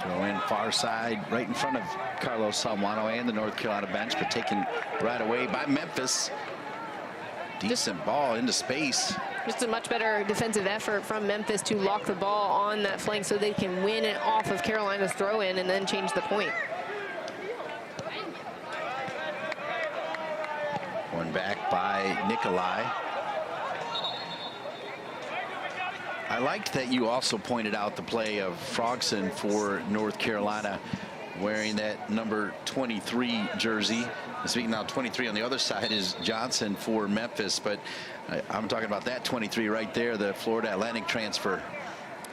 Speaker 1: Throw in far side, right in front of Carlos Salmano and the North Carolina bench, but taken right away by Memphis. Decent ball into space.
Speaker 2: Just a much better defensive effort from Memphis to lock the ball on that flank so they can win it off of Carolina's throw-in and then change the point.
Speaker 1: One back by Nikolai. I liked that you also pointed out the play of Frogson for North Carolina, wearing that number 23 jersey. Speaking now, 23 on the other side is Johnson for Memphis, but I'm talking about that 23 right there, the Florida Atlantic transfer.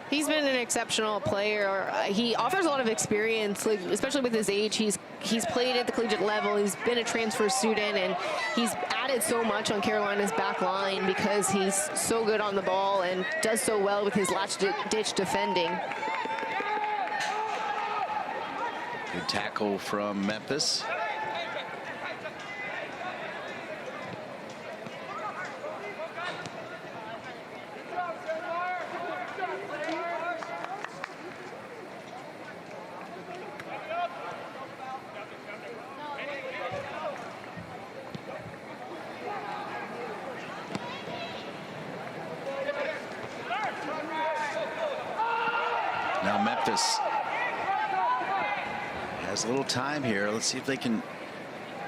Speaker 2: He's been an exceptional player. He offers a lot of experience, especially with his age. He's played at the collegiate level. He's been a transfer student, and he's added so much on Carolina's back line because he's so good on the ball and does so well with his latch-ditch defending.
Speaker 1: Good tackle from Memphis. Now Memphis has a little time here. Let's see if they can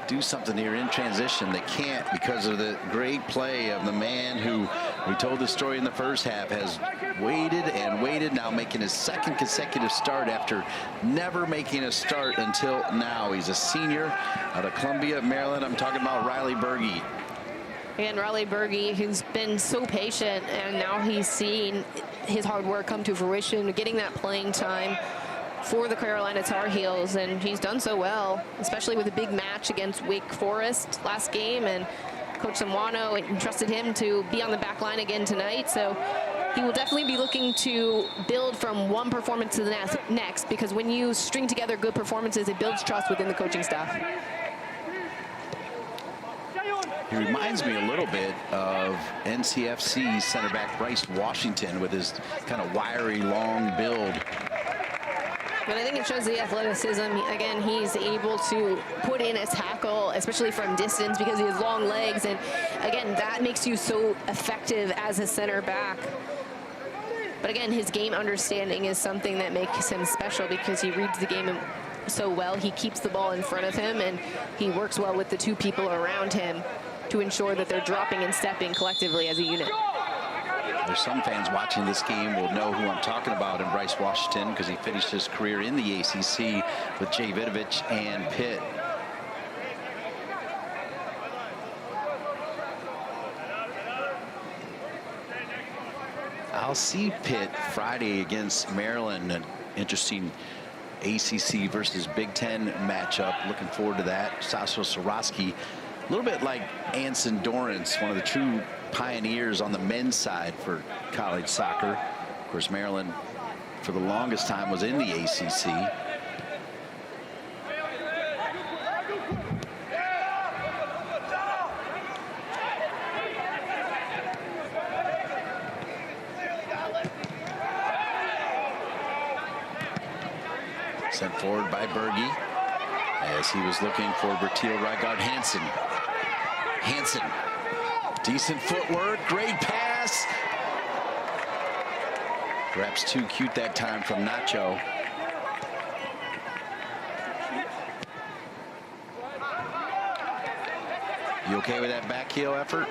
Speaker 1: do something here in transition. They can't because of the great play of the man who we told the story in the first half has waited and waited, now making his second consecutive start after never making a start until now. He's a senior out of Columbia, Maryland. I'm talking about Riley Berge.
Speaker 2: And Riley Berge, who's been so patient, and now he's seen his hard work come to fruition, getting that playing time for the Carolina Tar Heels, and he's done so well, especially with a big match against Wake Forest last game, and Coach Samwano entrusted him to be on the back line again tonight, so he will definitely be looking to build from one performance to the next, because when you string together good performances, it builds trust within the coaching staff.
Speaker 1: He reminds me a little bit of NCFC center back Bryce Washington with his kind of wiry, long build.
Speaker 2: But I think it shows the athleticism. Again, he's able to put in a tackle, especially from distance, because he has long legs. And again, that makes you so effective as a center back. But again, his game understanding is something that makes him special because he reads the game so well. He keeps the ball in front of him, and he works well with the two people around him to ensure that they're dropping and stepping collectively as a unit.
Speaker 1: There's some fans watching this game will know who I'm talking about in Bryce Washington because he finished his career in the ACC with Jay Vidovich and Pitt. I'll see Pitt Friday against Maryland, an interesting ACC versus Big Ten matchup. Looking forward to that. Sasha Soroski, a little bit like Anson Dorrance, one of the true pioneers on the men's side for college soccer. Of course, Maryland for the longest time was in the ACC. Sent forward by Berge as he was looking for Bertil Rygaard Hansen. Hansen, decent footwork, great pass. Perhaps too cute that time from Nacho. You okay with that back heel effort?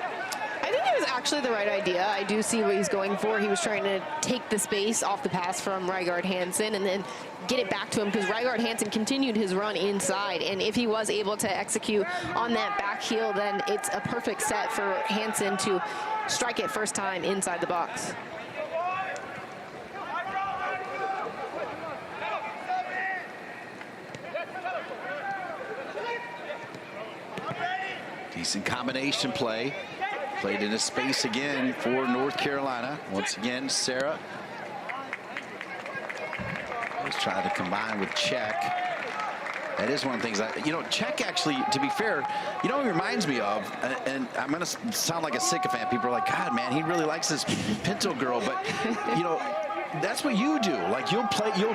Speaker 2: I think it was actually the right idea. I do see what he's going for. He was trying to take the space off the pass from Rygaard Hansen and then get it back to him, because Rygaard Hansen continued his run inside. And if he was able to execute on that back heel, then it's a perfect set for Hansen to strike it first time inside the box.
Speaker 1: Decent combination play. Played into space again for North Carolina. Once again, Serra was trying to combine with Check. That is one of the things Check actually, to be fair, he reminds me of, and I'm going to sound like a sycophant. People are like, God, man, he really likes this Pinto girl. But, that's what you do. Like, you'll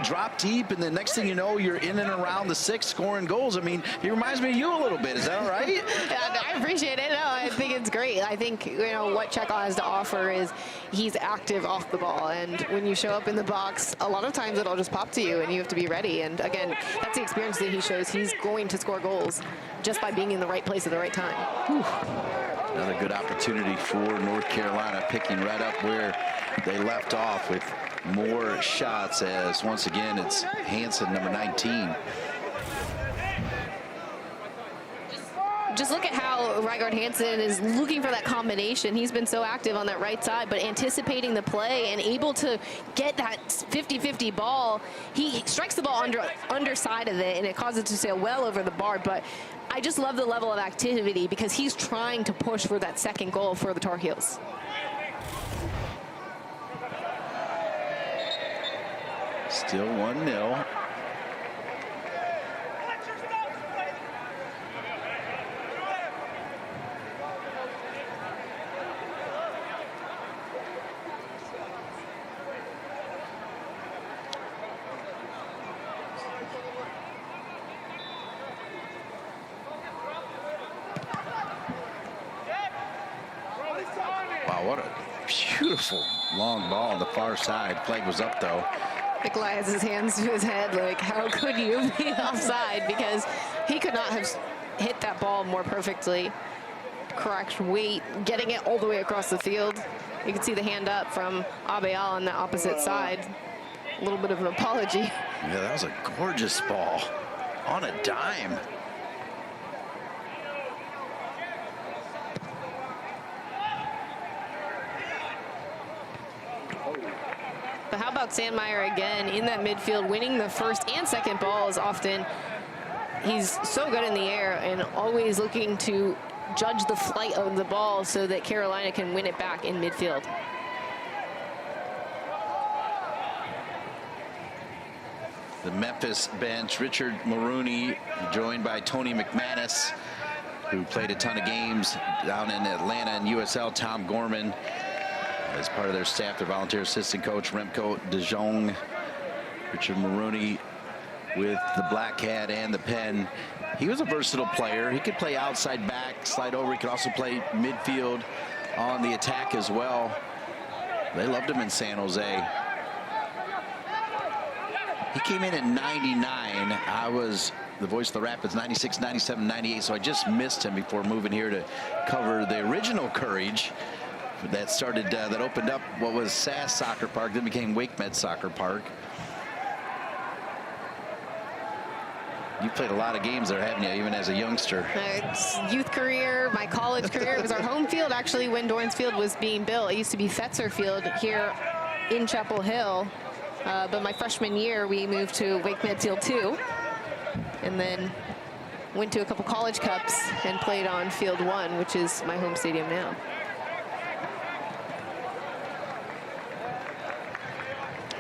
Speaker 1: drop deep, and the next thing you know, you're in and around the 6 scoring goals. I mean, he reminds me of you a little bit. Is that all right?
Speaker 2: Yeah, I appreciate it. No, I think it's great. I think, what Chekhov has to offer is he's active off the ball. And when you show up in the box, a lot of times it'll just pop to you, and you have to be ready. And, again, that's the experience that he shows. He's going to score goals just by being in the right place at the right time. Whew.
Speaker 1: Another good opportunity for North Carolina, picking right up where they left off with more shots, as once again it's Hansen, number 19.
Speaker 2: Just look at how Rygaard Hansen is looking for that combination. He's been so active on that right side, but anticipating the play and able to get that 50-50 ball. He strikes the ball underside of it, and it causes it to sail well over the bar. But I just love the level of activity, because he's trying to push for that second goal for the Tar Heels.
Speaker 1: Still 1-0. Wow, what a beautiful long ball on the far side. Flag was up, though.
Speaker 2: Nikolai has his hands to his head, like, how could you be offside? Because he could not have hit that ball more perfectly. Correct weight, getting it all the way across the field. You can see the hand up from Abeal on the opposite side. A little bit of an apology.
Speaker 1: Yeah, that was a gorgeous ball on a dime.
Speaker 2: But how about Sandmeyer again in that midfield, winning the first and second balls often. He's so good in the air and always looking to judge the flight of the ball so that Carolina can win it back in midfield.
Speaker 1: The Memphis bench, Richard Maroney, joined by Tony McManus, who played a ton of games down in Atlanta and USL. Tom Gorman, as part of their staff, their volunteer assistant coach, Remco de Jong. Richard Maroney with the black hat and the pen. He was a versatile player. He could play outside back, slide over. He could also play midfield on the attack as well. They loved him in San Jose. He came in at 99. I was the voice of the Rapids, 96, 97, 98, so I just missed him before moving here to cover the original Courage that started, that opened up what was SAS Soccer Park, then became WakeMed Soccer Park. You played a lot of games there, haven't you, even as a youngster?
Speaker 2: Youth career, my college career. It was our home field, actually, when Dorrance Field was being built. It used to be Fetzer Field here in Chapel Hill. But my freshman year, we moved to WakeMed Field 2. And then went to a couple college cups and played on Field 1, which is my home stadium now.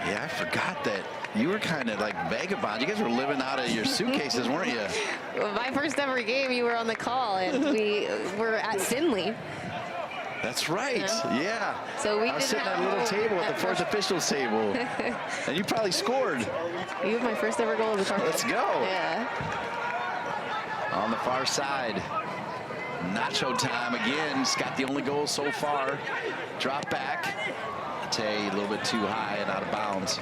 Speaker 1: Yeah, I forgot that you were kind of like vagabond. You guys were living out of your suitcases, weren't you?
Speaker 2: Well, my first ever game, you were on the call, and we were at Finley.
Speaker 1: That's right. Yeah.
Speaker 2: So we
Speaker 1: I was sitting at a little table at the fourth officials table, and you probably scored.
Speaker 2: You had my first ever goal as a Tar Heel.
Speaker 1: Let's go.
Speaker 2: Yeah.
Speaker 1: On the far side, Nacho time again. He's got the only goal so far. Drop back. Tay a little bit too high and out of bounds.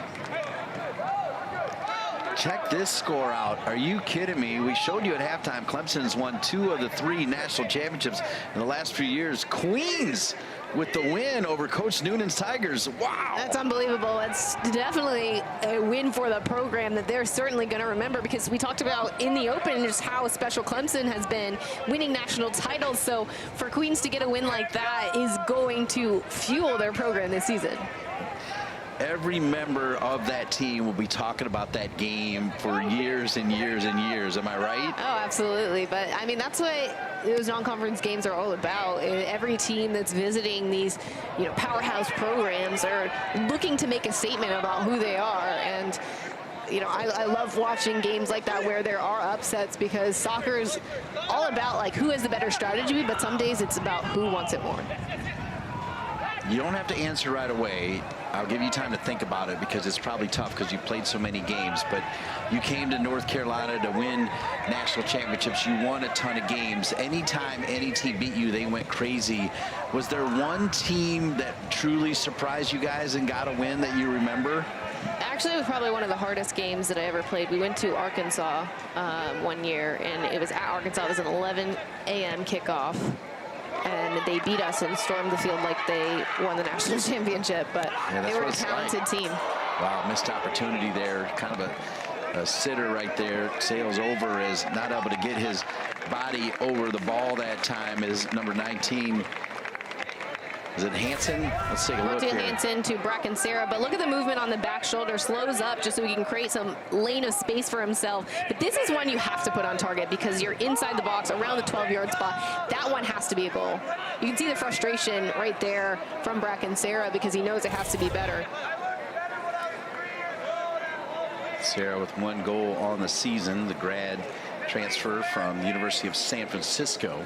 Speaker 1: Check this score out. Are you kidding me? We showed you at halftime, Clemson's won 2 of the 3 national championships in the last few years. Queens with the win over Coach Noonan's Tigers. Wow.
Speaker 2: That's unbelievable. It's definitely a win for the program that they're certainly going to remember, because we talked about in the open just how special Clemson has been winning national titles. So for Queens to get a win like that is going to fuel their program this season.
Speaker 1: Every member of that team will be talking about that game for years and years and years. Am I right?
Speaker 2: Oh, absolutely. But I mean, that's what those non-conference games are all about. Every team that's visiting these, powerhouse programs are looking to make a statement about who they are. And I love watching games like that where there are upsets, because soccer is all about like who has the better strategy, but some days it's about who wants it more.
Speaker 1: You don't have to answer right away. I'll give you time to think about it, because it's probably tough because you played so many games. But you came to North Carolina to win national championships. You won a ton of games. Anytime any team beat you, they went crazy. Was there one team that truly surprised you guys and got a win that you remember?
Speaker 2: Actually, it was probably one of the hardest games that I ever played. We went to Arkansas one year, and it was at Arkansas. It was an 11 a.m. kickoff. And they beat us and stormed the field like they won the national championship. But they were a talented team.
Speaker 1: Wow, missed opportunity there. Kind of a sitter right there. Sails over, is not able to get his body over the ball that time, is number 19. Is it Hansen? Let's take a look here.
Speaker 2: Hansen to Bracken Serra, but look at the movement on the back shoulder. Slows up just so he can create some lane of space for himself. But this is one you have to put on target, because you're inside the box around the 12-yard spot. That one has to be a goal. You can see the frustration right there from Bracken Serra, because he knows it has to be better.
Speaker 1: Serra with 1 goal on the season, the grad transfer from the University of San Francisco.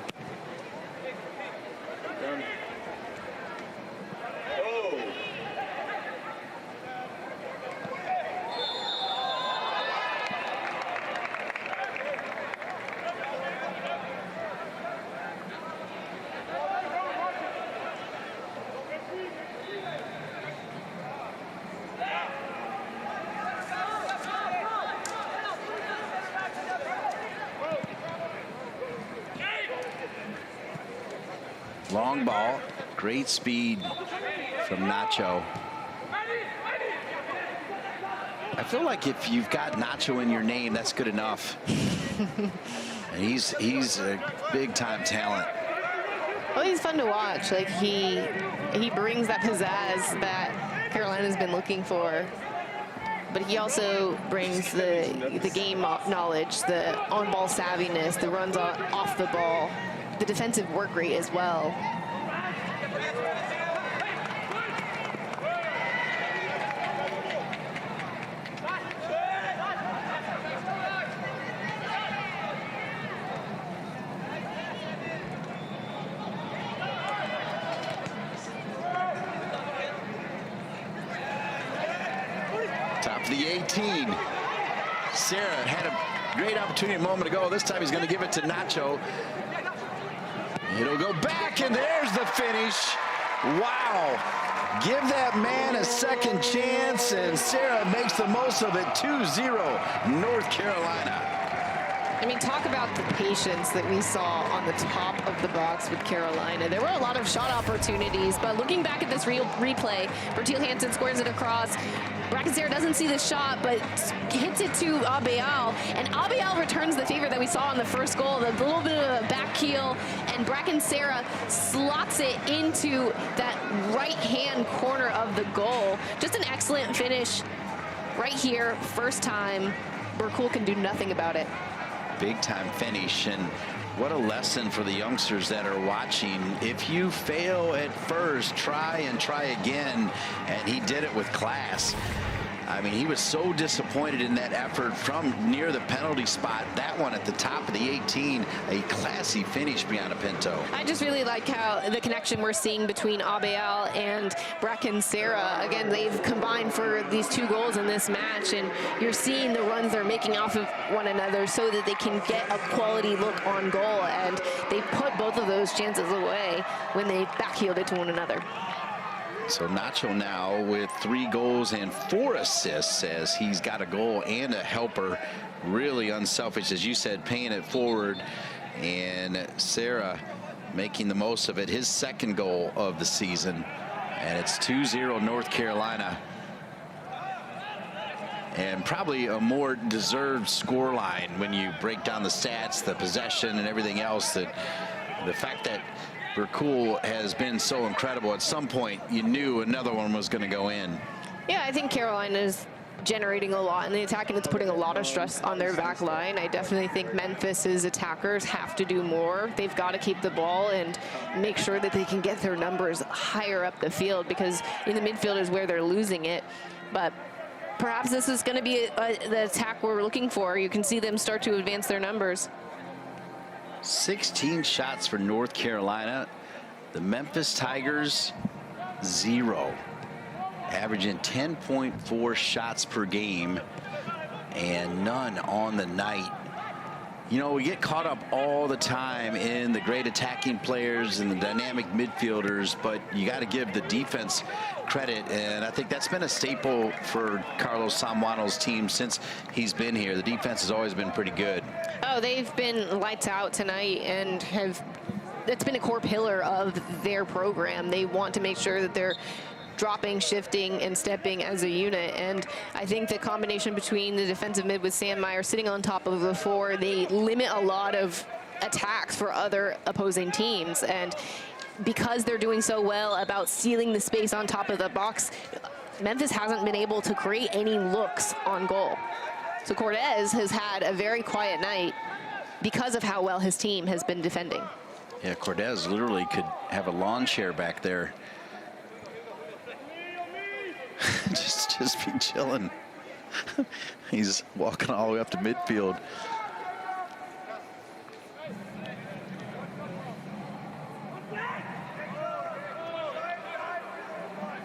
Speaker 1: Long ball, great speed from Nacho. I feel like if you've got Nacho in your name, that's good enough. And he's a big-time talent.
Speaker 2: Well, he's fun to watch. Like he brings that pizzazz that Carolina's been looking for. But he also brings the game knowledge, the on-ball savviness, the runs off the ball, the defensive work rate as well.
Speaker 1: Top of the 18. Serra had a great opportunity a moment ago. This time he's going to give it to Nacho. It'll go back, and there's the finish. Wow. Give that man a second chance, and Serra makes the most of it. 2-0 North Carolina.
Speaker 2: I mean, talk about the patience that we saw on the top of the box with Carolina. There were a lot of shot opportunities, but looking back at this replay, Bertil Hansen squares it across. Bracken Serra doesn't see the shot, but hits it to Abeal, and Abeal returns the favor that we saw in the first goal, the little bit of a back heel, and Bracken Serra slots it into that right-hand corner of the goal. Just an excellent finish right here, first time. Burkle can do nothing about it.
Speaker 1: Big time finish, and what a lesson for the youngsters that are watching. If you fail at first, try and try again, and he did it with class. I mean, he was so disappointed in that effort from near the penalty spot. That one at the top of the 18, a classy finish beyond a Pinto.
Speaker 2: I just really like how the connection we're seeing between Abeal and Bracken Serra. Again, they've combined for these 2 goals in this match, and you're seeing the runs they're making off of one another so that they can get a quality look on goal, and they put both of those chances away when they backheeled it to one another.
Speaker 1: So Nacho now with 3 goals and 4 assists, as he's got a goal and a helper. Really unselfish, as you said, paying it forward. And Serra making the most of it. His 2nd goal of the season. And it's 2-0 North Carolina. And probably a more deserved scoreline when you break down the stats, the possession, and everything else. That the fact that Bercool has been so incredible, at some point you knew another one was going to go in.
Speaker 2: Yeah, I think Carolina is generating a lot in the attack, and it's putting a lot of stress on their back line. I definitely think Memphis's attackers have to do more. They've got to keep the ball and make sure that they can get their numbers higher up the field, because in the midfield is where they're losing it. But perhaps this is going to be the attack we're looking for. You can see them start to advance their numbers.
Speaker 1: 16 shots for North Carolina. The Memphis Tigers, 0. Averaging 10.4 shots per game and none on the night. You know, we get caught up all the time in the great attacking players and the dynamic midfielders, but you got to give the defense credit, and I think that's been a staple for Carlos Zambrano's team since he's been here. The defense has always been pretty good. Oh,
Speaker 2: they've been lights out tonight, and that's been a core pillar of their program. They want to make sure that they're dropping, shifting, and stepping as a unit. And I think the combination between the defensive mid with Sandmeyer sitting on top of the 4, they limit a lot of attacks for other opposing teams. And because they're doing so well about sealing the space on top of the box, Memphis hasn't been able to create any looks on goal. So Cortez has had a very quiet night because of how well his team has been defending.
Speaker 1: Yeah, Cortez literally could have a lawn chair back there. just be chilling. He's walking all the way up to midfield.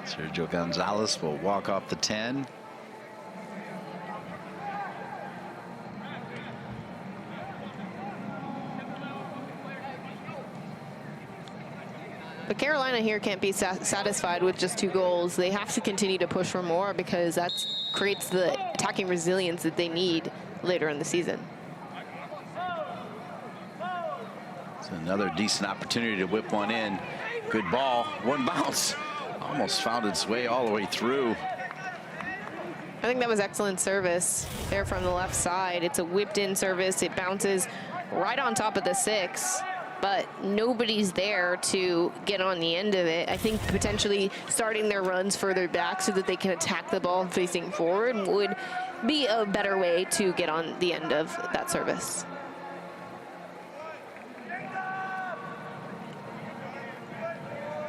Speaker 1: Sergio Gonzalez will walk off the 10.
Speaker 2: But Carolina here can't be satisfied with just 2 goals. They have to continue to push for more, because that creates the attacking resilience that they need later in the season.
Speaker 1: It's another decent opportunity to whip one in. Good ball, one bounce. Almost found its way all the way through.
Speaker 2: I think that was excellent service there from the left side. It's a whipped in service. It bounces right on top of the 6. But nobody's there to get on the end of it. I think potentially starting their runs further back so that they can attack the ball facing forward would be a better way to get on the end of that service.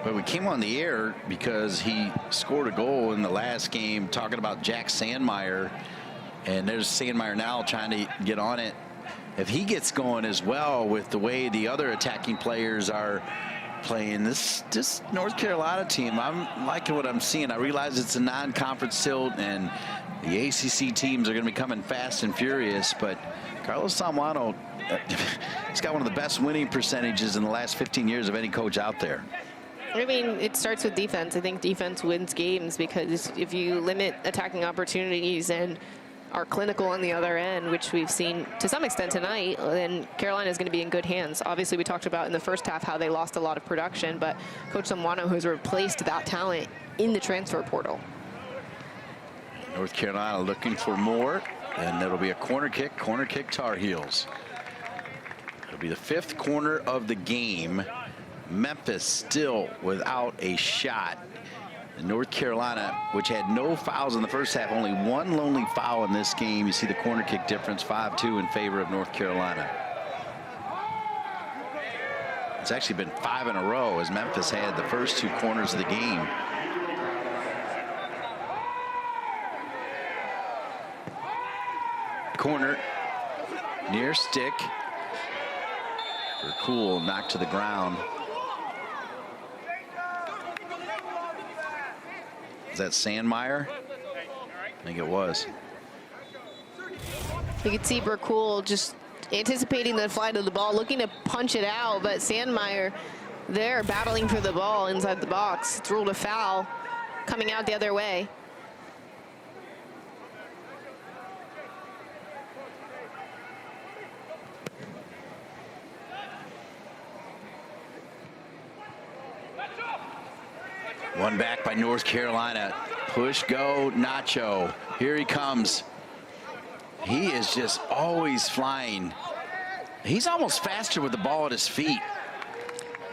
Speaker 1: But we came on the air because he scored a goal in the last game, talking about Jack Sandmeyer. And there's Sandmeyer now trying to get on it. If he gets going as well with the way the other attacking players are playing, this North Carolina team, I'm liking what I'm seeing. I realize it's a non-conference tilt, and the ACC teams are going to be coming fast and furious, but Carlos Zambrano, he's got one of the best winning percentages in the last 15 years of any coach out there.
Speaker 2: I mean, it starts with defense. I think defense wins games, because if you limit attacking opportunities and are clinical on the other end, which we've seen to some extent tonight, then Carolina is going to be in good hands. Obviously, we talked about in the first half how they lost a lot of production, but Coach Zambrano has replaced that talent in the transfer portal.
Speaker 1: North Carolina looking for more, and it'll be a corner kick Tar Heels. It'll be the 5th corner of the game. Memphis still without a shot. And North Carolina, which had no fouls in the first half, only 1 lonely foul in this game. You see the corner kick difference, 5-2 in favor of North Carolina. It's actually been 5 in a row, as Memphis had the first 2 corners of the game. Corner, near stick. Cool, knocked to the ground. Is that Sandmeyer? I think it was.
Speaker 2: You can see Bercool just anticipating the flight of the ball, looking to punch it out, but Sandmeyer there battling for the ball inside the box. It's ruled a foul. coming out the other way.
Speaker 1: One back by North Carolina. Push, go, Nacho. Here he comes. He is just always flying. He's almost faster with the ball at his feet.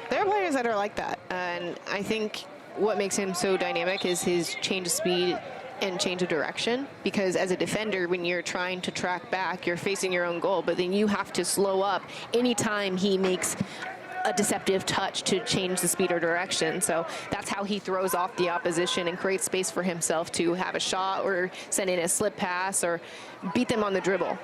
Speaker 2: There are players that are like that, and I think what makes him so dynamic is his change of speed and change of direction, because as a defender, when you're trying to track back, you're facing your own goal, but then you have to slow up anytime he makes a deceptive touch to change the speed or direction. So that's how he throws off the opposition and creates space for himself to have a shot or send in a slip pass or beat them on the dribble.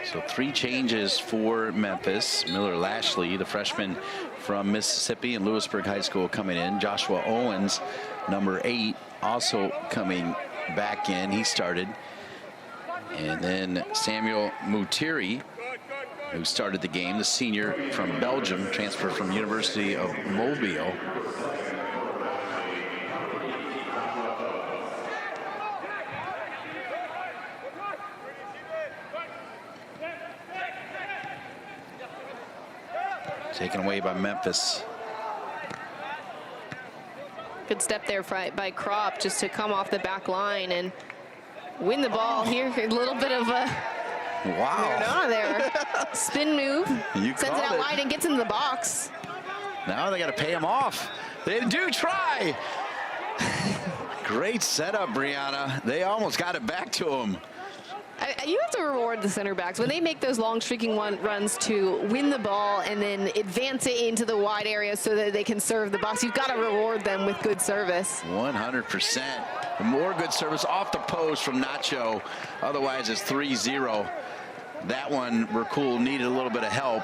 Speaker 1: So 3 changes for Memphis. Miller Lashley, the freshman from Mississippi and Lewisburg High School, coming in. Joshua Owens, number 8, also coming back in. He started. And then Samuel Mutiri, who started the game, the senior from Belgium, transferred from University of Mobile. Taken away by Memphis.
Speaker 2: Good step there by Krop just to come off the back line and win the ball here. A little bit of a
Speaker 1: wow.
Speaker 2: There. Spin move. Sends it out
Speaker 1: it.
Speaker 2: wide and gets into the box.
Speaker 1: Now they got to pay him off. They do try. Great setup, Brianna. They almost got it back to him.
Speaker 2: You have to reward the center backs when they make those long streaking runs to win the ball and then advance it into the wide area so that they can serve the box. You've got to reward them with good service.
Speaker 1: 100%. More good service off the post from Nacho. Otherwise, it's 3-0. That one, Bercool needed a little bit of help.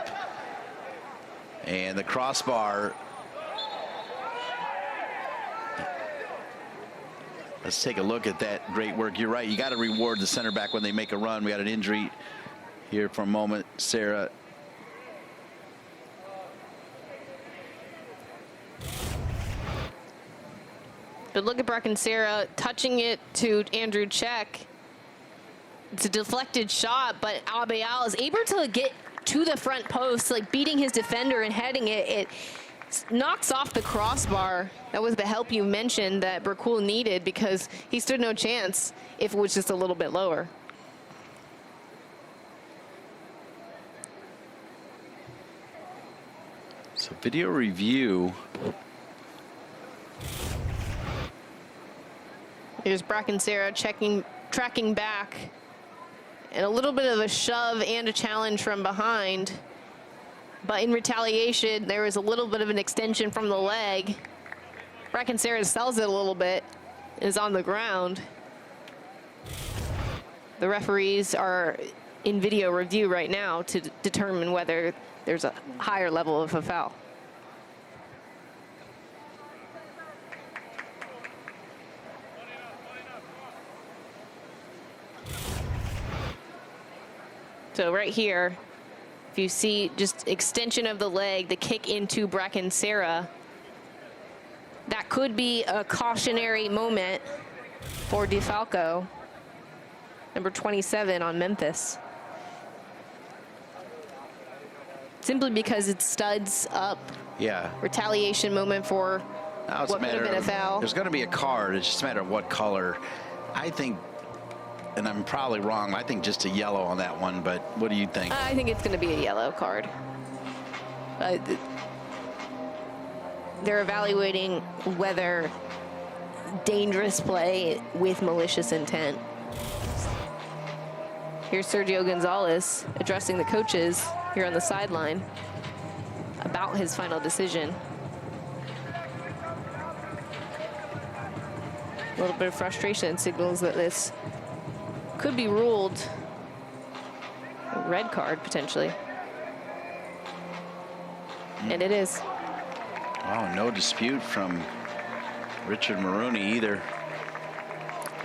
Speaker 1: And the crossbar. Let's take a look at that great work. You're right. You got to reward the center back when they make a run. We got an injury here for a moment. Serra.
Speaker 2: But look at Bracken Serra touching it to Andrew Check. It's a deflected shot, but Abeal is able to get to the front post, like beating his defender and heading it. It knocks off the crossbar. That was the help you mentioned that Bercool needed, because he stood no chance if it was just a little bit lower.
Speaker 1: So video review.
Speaker 2: Here's Bracken Serra tracking back, and a little bit of a shove and a challenge from behind. But in retaliation, there was a little bit of an extension from the leg. Bracken Serra sells it a little bit, is on the ground. The referees are in video review right now to determine whether there's a higher level of a foul. So right here, if you see just extension of the leg, the kick into Bracken Serra, that could be a cautionary moment for DeFalco, number 27 on Memphis. Simply because it studs up.
Speaker 1: Yeah.
Speaker 2: Retaliation moment for what could have been a foul.
Speaker 1: There's going to be a card. It's just a matter of what color. I think, and I'm probably wrong, I think just a yellow on that one, but what do you think?
Speaker 2: I think it's going to be a yellow card. They're evaluating whether dangerous play with malicious intent. Here's Sergio Gonzalez addressing the coaches here on the sideline about his final decision. A little bit of frustration signals that this could be ruled a red card potentially. And it is.
Speaker 1: Oh, no dispute from Richard Maroney either.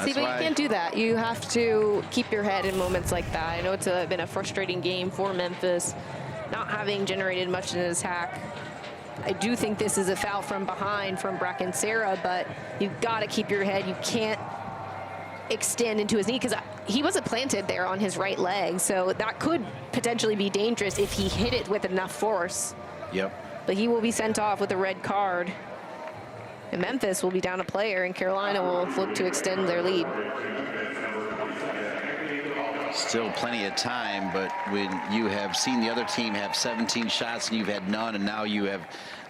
Speaker 2: See, but you can't do that. You have to keep your head in moments like that. I know it's been a frustrating game for Memphis, not having generated much in an attack. I do think this is a foul from behind from Bracken Serra, but you've got to keep your head. You can't extend into his knee because he wasn't planted there on his right leg. So that could potentially be dangerous if he hit it with enough force.
Speaker 1: Yep.
Speaker 2: But he will be sent off with a red card. And Memphis will be down a player, and Carolina will look to extend their lead.
Speaker 1: Still plenty of time, but when you have seen the other team have 17 shots and you've had none, and now you have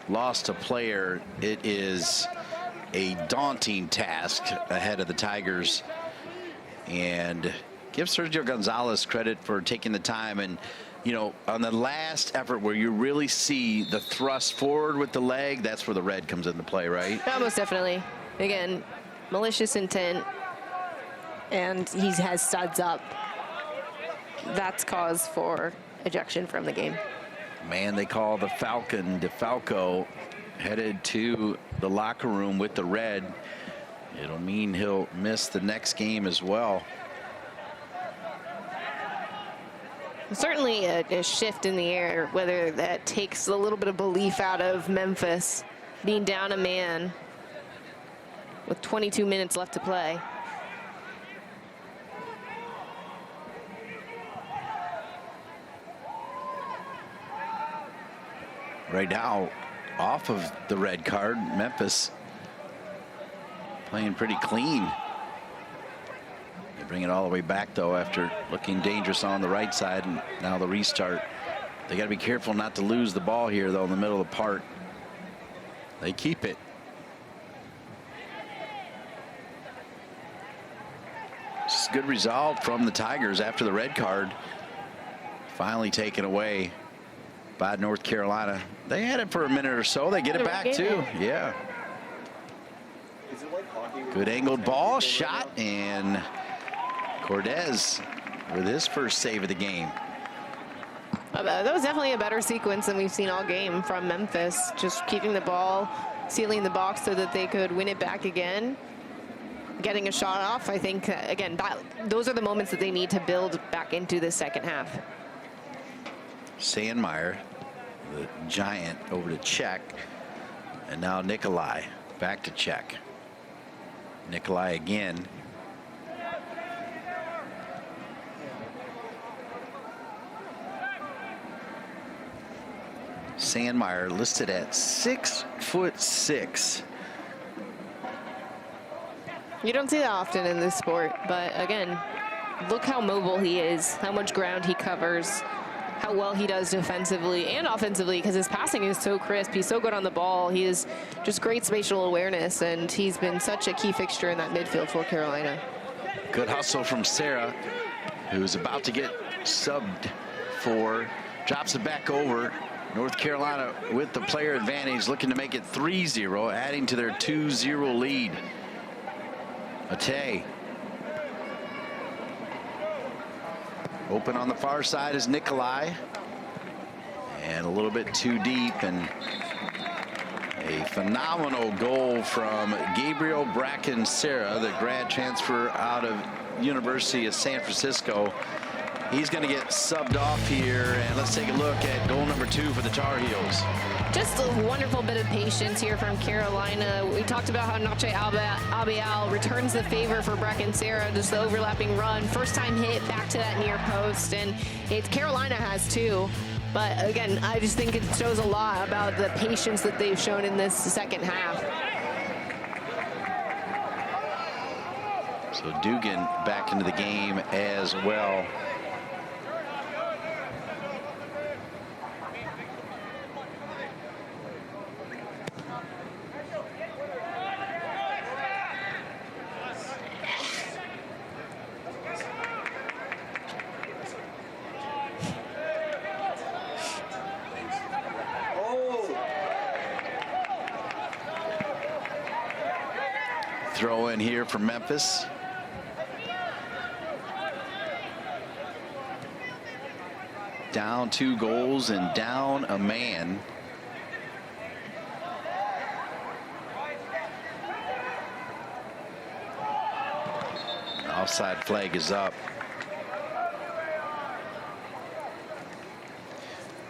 Speaker 1: lost a player, it is a daunting task ahead of the Tigers. And give Sergio Gonzalez credit for taking the time. And, you know, on the last effort where you really see the thrust forward with the leg, that's where the red comes into play, right?
Speaker 2: Yeah, most definitely. Again, malicious intent, and he has studs up. That's cause for ejection from the game.
Speaker 1: Man, they call the Falcon DeFalco headed to the locker room with the red. It'll mean he'll miss the next game as well.
Speaker 2: Certainly a shift in the air, whether that takes a little bit of belief out of Memphis being down a man with 22 minutes left to play.
Speaker 1: Right now, off of the red card, Memphis playing pretty clean. They bring it all the way back, though, after looking dangerous on the right side, and now the restart. They got to be careful not to lose the ball here, though, in the middle of the park. They keep it. Just good resolve from the Tigers after the red card. Finally taken away by North Carolina. They had it for a minute or so. They get it back too. Yeah. Good angled ball, shot, and Cortez with his first save of the game.
Speaker 2: That was definitely a better sequence than we've seen all game from Memphis. Just keeping the ball, sealing the box so that they could win it back again. Getting a shot off, I think, again, those are the moments that they need to build back into the second half.
Speaker 1: Sandmeyer, the giant, over to Czech, and now Nikolai back to Czech. Nikolai again. Sandmeyer listed at 6'6".
Speaker 2: You don't see that often in this sport, but again, look how mobile he is, how much ground he covers, how well he does defensively and offensively, because his passing is so crisp. He's so good on the ball. He is just great spatial awareness, and he's been such a key fixture in that midfield for Carolina.
Speaker 1: Good hustle from Serra, who's about to get subbed for, drops it back over. North Carolina with the player advantage, looking to make it 3-0, adding to their 2-0 lead. Matei. Open on the far side is Nikolai. And a little bit too deep, and a phenomenal goal from Gabriel Bracken Serra, the grad transfer out of University of San Francisco. He's going to get subbed off here, and let's take a look at goal number 2 for the Tar Heels.
Speaker 2: Just a wonderful bit of patience here from Carolina. We talked about how Nacho Abeal returns the favor for Bracken Serra, just the overlapping run. First time hit back to that near post, and Carolina has too. But again, I just think it shows a lot about the patience that they've shown in this second half.
Speaker 1: So Dugan back into the game as well. Throw in here for Memphis. Down 2 goals and down a man. Offside flag is up.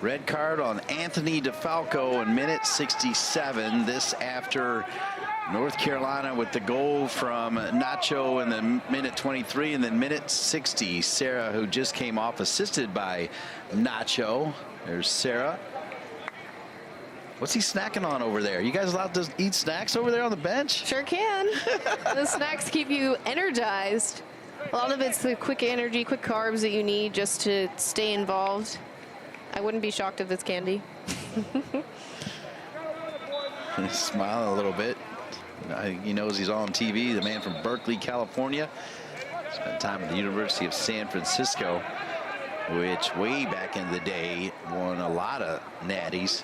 Speaker 1: Red card on Anthony DeFalco in minute 67. This after North Carolina with the goal from Nacho in the minute 23, and then minute 60. Serra, who just came off, assisted by Nacho. There's Serra. What's he snacking on over there? You guys allowed to eat snacks over there on the bench?
Speaker 2: Sure can. The snacks keep you energized. A lot of it's the quick energy, quick carbs that you need just to stay involved. I wouldn't be shocked if it's candy.
Speaker 1: He's smiling a little bit. He knows he's on TV, the man from Berkeley, California. Spent time at the University of San Francisco, which way back in the day won a lot of natties.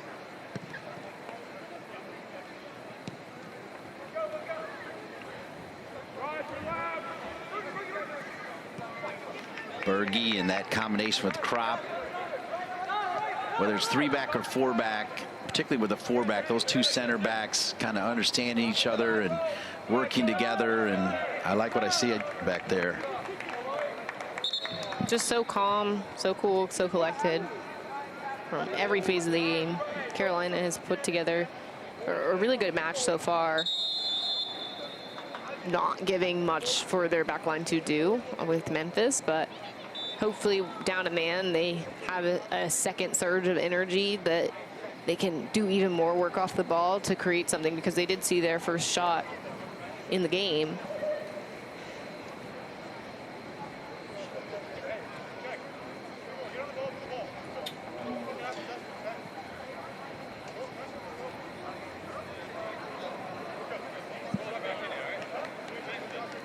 Speaker 1: Berge and that combination with Crop, whether it's 3-back or 4-back, particularly with a 4-back, those two center backs kind of understanding each other and working together, and I like what I see back there.
Speaker 2: Just so calm, so cool, so collected from every phase of the game. Carolina has put together a really good match so far, not giving much for their backline to do with Memphis, but hopefully down a man they have a second surge of energy that they can do even more work off the ball to create something, because they did see their first shot in the game.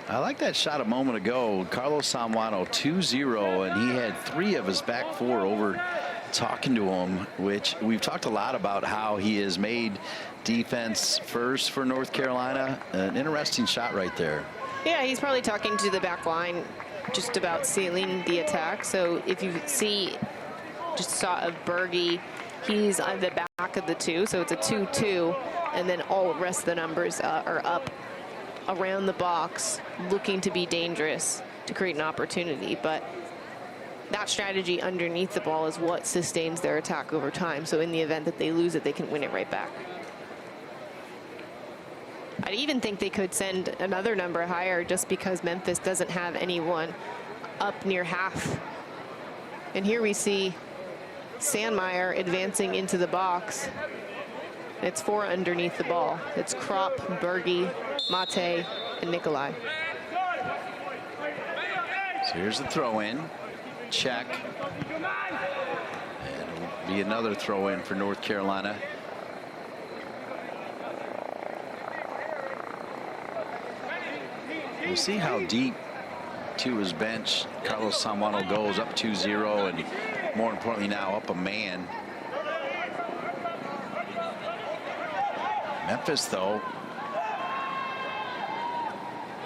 Speaker 1: I like that shot a moment ago. Carlos Zambrano 2-0, and he had 3 of his back 4 over talking to him, which we've talked a lot about how he has made defense first for North Carolina. An interesting shot right there.
Speaker 2: Yeah, he's probably talking to the back line just about sealing the attack. So if you see just a shot of Berge, he's on the back of the 2, so it's a 2-2, and then all the rest of the numbers are up around the box, looking to be dangerous to create an opportunity. But that strategy underneath the ball is what sustains their attack over time. So in the event that they lose it, they can win it right back. I even think they could send another number higher, just because Memphis doesn't have anyone up near half. And here we see Sandmeyer advancing into the box. It's 4 underneath the ball. It's Krop, Berge, Mate, and Nikolai.
Speaker 1: So here's the throw-in. Check. And it'll be another throw-in for North Carolina. We'll see how deep to his bench Carlos Zambrano goes, up 2-0, and more importantly now up a man. Memphis, though,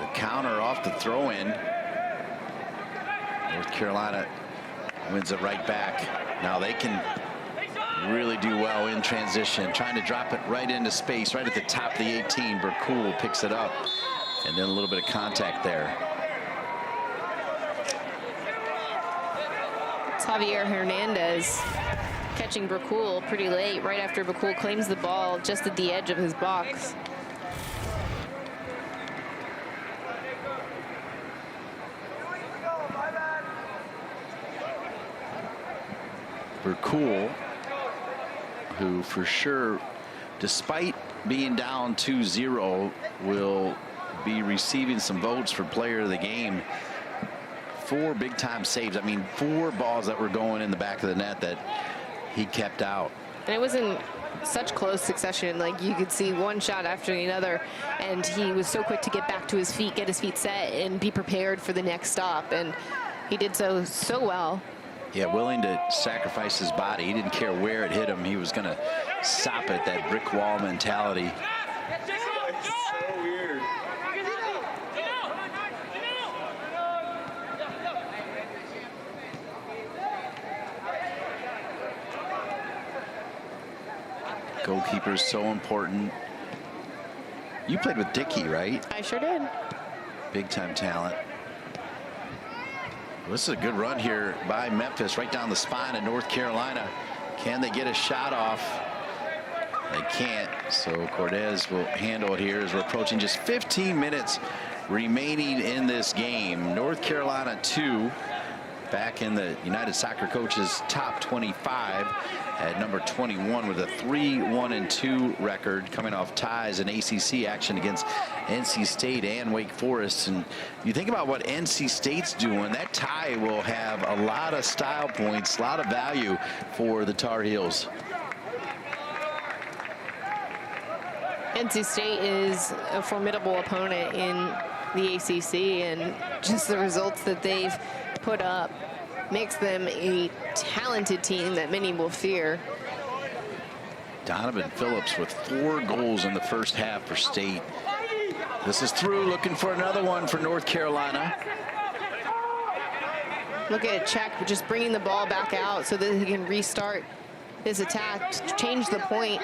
Speaker 1: the counter off the throw-in. North Carolina wins it right back. Now they can really do well in transition, trying to drop it right into space, right at the top of the 18. Bercool picks it up, and then a little bit of contact there.
Speaker 2: It's Javier Hernandez catching Bercool pretty late, right after Bercool claims the ball just at the edge of his box.
Speaker 1: Bercool, who for sure, despite being down 2-0, will be receiving some votes for player of the game. 4 big-time saves. I mean, 4 balls that were going in the back of the net that he kept out.
Speaker 2: And it was in such close succession. Like, you could see one shot after another, and he was so quick to get back to his feet, get his feet set, and be prepared for the next stop. And he did so well.
Speaker 1: Yeah, willing to sacrifice his body. He didn't care where it hit him. He was going to stop it, that brick wall mentality.
Speaker 3: So weird.
Speaker 1: Goalkeeper is so important. You played with Dickey, right?
Speaker 2: I sure did.
Speaker 1: Big time talent. Well, this is a good run here by Memphis, right down the spine of North Carolina. Can they get a shot off? They can't, so Cortez will handle it here as we're approaching just 15 minutes remaining in this game. North Carolina 2, back in the United Soccer Coaches top 25 at number 21 with a 3-1-2 record, coming off ties in ACC action against NC State and Wake Forest. And you think about what NC State's doing, that tie will have a lot of style points, a lot of value for the Tar Heels.
Speaker 2: NC State is a formidable opponent in the ACC, and just the results that they've put up makes them a talented team that many will fear.
Speaker 1: Donovan Phillips with 4 goals in the first half for State. This is through, looking for another one for North Carolina.
Speaker 2: Look at Czech just bringing the ball back out so that he can restart his attack, change the point.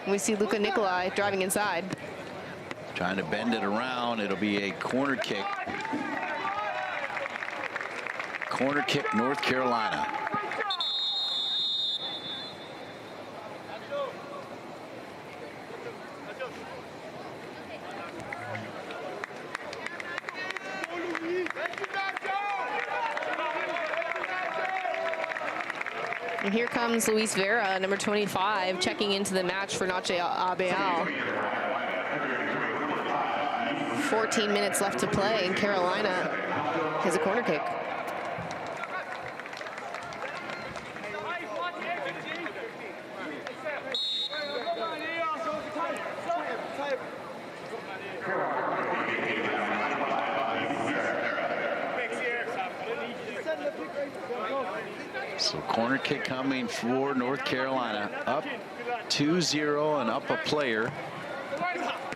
Speaker 2: We see Luka Nikolai driving inside.
Speaker 1: Trying to bend it around. It'll be a corner kick. Corner kick, North Carolina.
Speaker 2: And here comes Luis Vera, number 25, checking into the match for Nacho Abeal. 14 minutes left to play, and Carolina has a corner kick.
Speaker 1: So corner kick coming for North Carolina, up 2-0 and up a player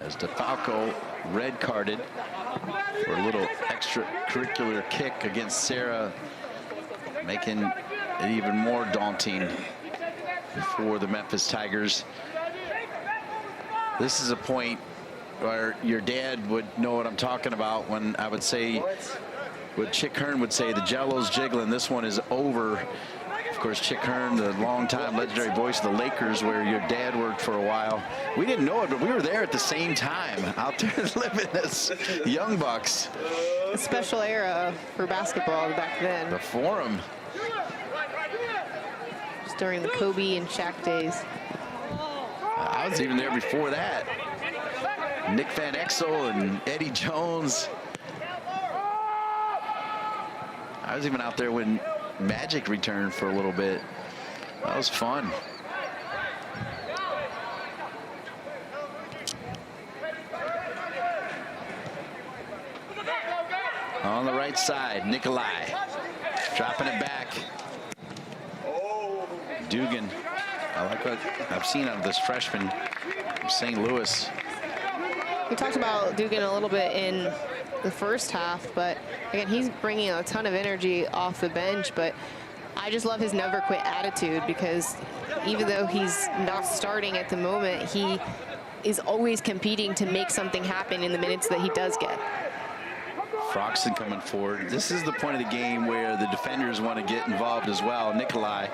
Speaker 1: as DeFalco red carded for a little extracurricular kick against Serra, making it even more daunting for the Memphis Tigers. This is a point where your dad would know what I'm talking about when I would say, what Chick Hearn would say, the jello's jiggling, this one is over. Of course, Chick Hearn, the longtime legendary voice of the Lakers, where your dad worked for a while. We didn't know it, but we were there at the same time, out there living as young bucks.
Speaker 2: A special era for basketball back then.
Speaker 1: The Forum.
Speaker 2: Just during the Kobe and Shaq days.
Speaker 1: I was even there before that. Nick Van Exel and Eddie Jones. I was even out there when Magic returned for a little bit. That was fun. On the right side, Nikolai dropping it back. Dugan. I like what I've seen out of this freshman from St. Louis.
Speaker 2: We talked about Dugan a little bit in the first half, but again, he's bringing a ton of energy off the bench, but I just love his never quit attitude, because even though he's not starting at the moment, he is always competing to make something happen in the minutes that he does get.
Speaker 1: Froxton coming forward. This is the point of the game where the defenders want to get involved as well. Nikolai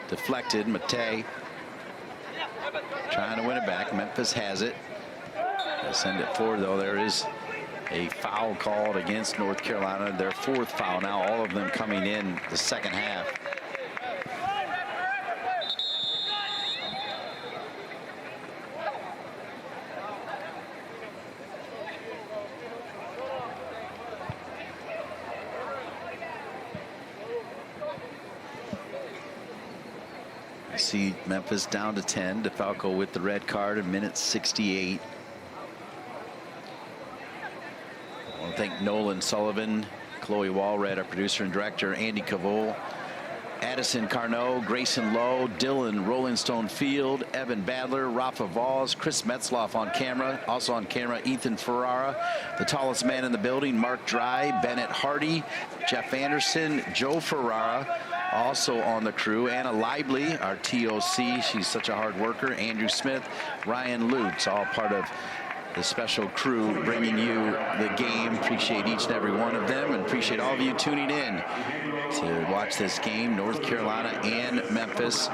Speaker 1: deflected. Matei trying to win it back. Memphis has it. They'll send it forward, though. There is a foul called against North Carolina, their 4th foul now, all of them coming in the second half. You see Memphis down to 10. DeFalco with the red card in minute 68. I want to thank Nolan Sullivan, Chloe Walred, our producer and director, Andy Cavol, Addison Carnot, Grayson Lowe, Dylan Rolling Stone Field, Evan Badler, Rafa Valls, Chris Metzloff on camera. Also on camera, Ethan Ferrara, the tallest man in the building, Mark Dry, Bennett Hardy, Jeff Anderson, Joe Ferrara. Also on the crew, Anna Lively, our TOC. She's such a hard worker. Andrew Smith, Ryan Lutz, all part of the special crew bringing you the game. Appreciate each and every one of them, and appreciate all of you tuning in to watch this game, North Carolina and Memphis.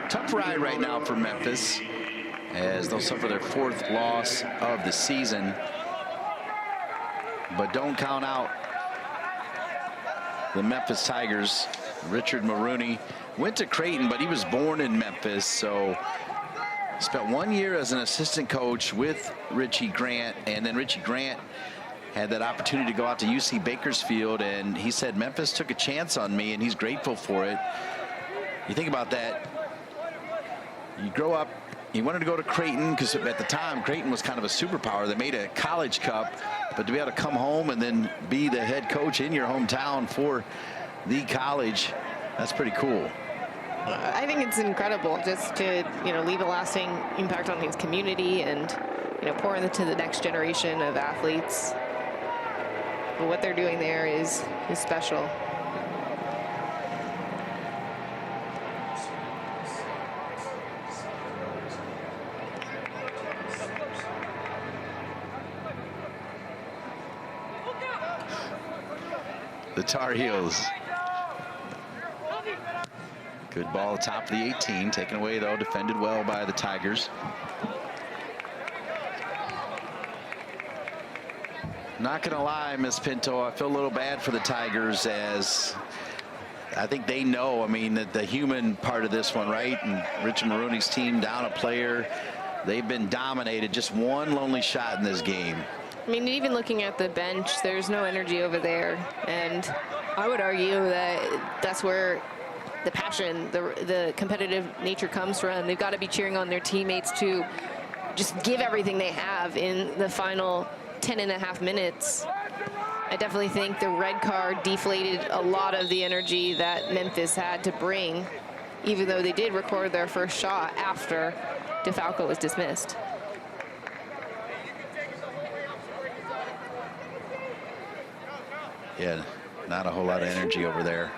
Speaker 1: Tough ride right now for Memphis as they'll suffer their 4th loss of the season. But don't count out the Memphis Tigers. Richard Maroney went to Creighton, but he was born in Memphis, so spent 1 year as an assistant coach with Richie Grant, and then Richie Grant had that opportunity to go out to UC Bakersfield, and he said Memphis took a chance on me, and he's grateful for it. You think about that. You grow up, he wanted to go to Creighton because at the time Creighton was kind of a superpower. They made a college cup, but to be able to come home and then be the head coach in your hometown for the college, that's pretty cool.
Speaker 2: I think it's incredible just to, leave a lasting impact on his community and, pour into the next generation of athletes. But what they're doing there is special.
Speaker 1: The Tar Heels. Good ball top of the 18, taken away though, defended well by the Tigers. Not gonna lie, Miss Pinto, I feel a little bad for the Tigers, as I think they know, that the human part of this one, right? And Richard Maroney's team down a player. They've been dominated, just one lonely shot in this game.
Speaker 2: Even looking at the bench, there's no energy over there. And I would argue that that's where the passion, the competitive nature comes from. They've got to be cheering on their teammates to just give everything they have in the final 10.5 minutes. I definitely think the red card deflated a lot of the energy that Memphis had to bring, even though they did record their first shot after DeFalco was dismissed.
Speaker 1: Yeah, not a whole lot of energy over there.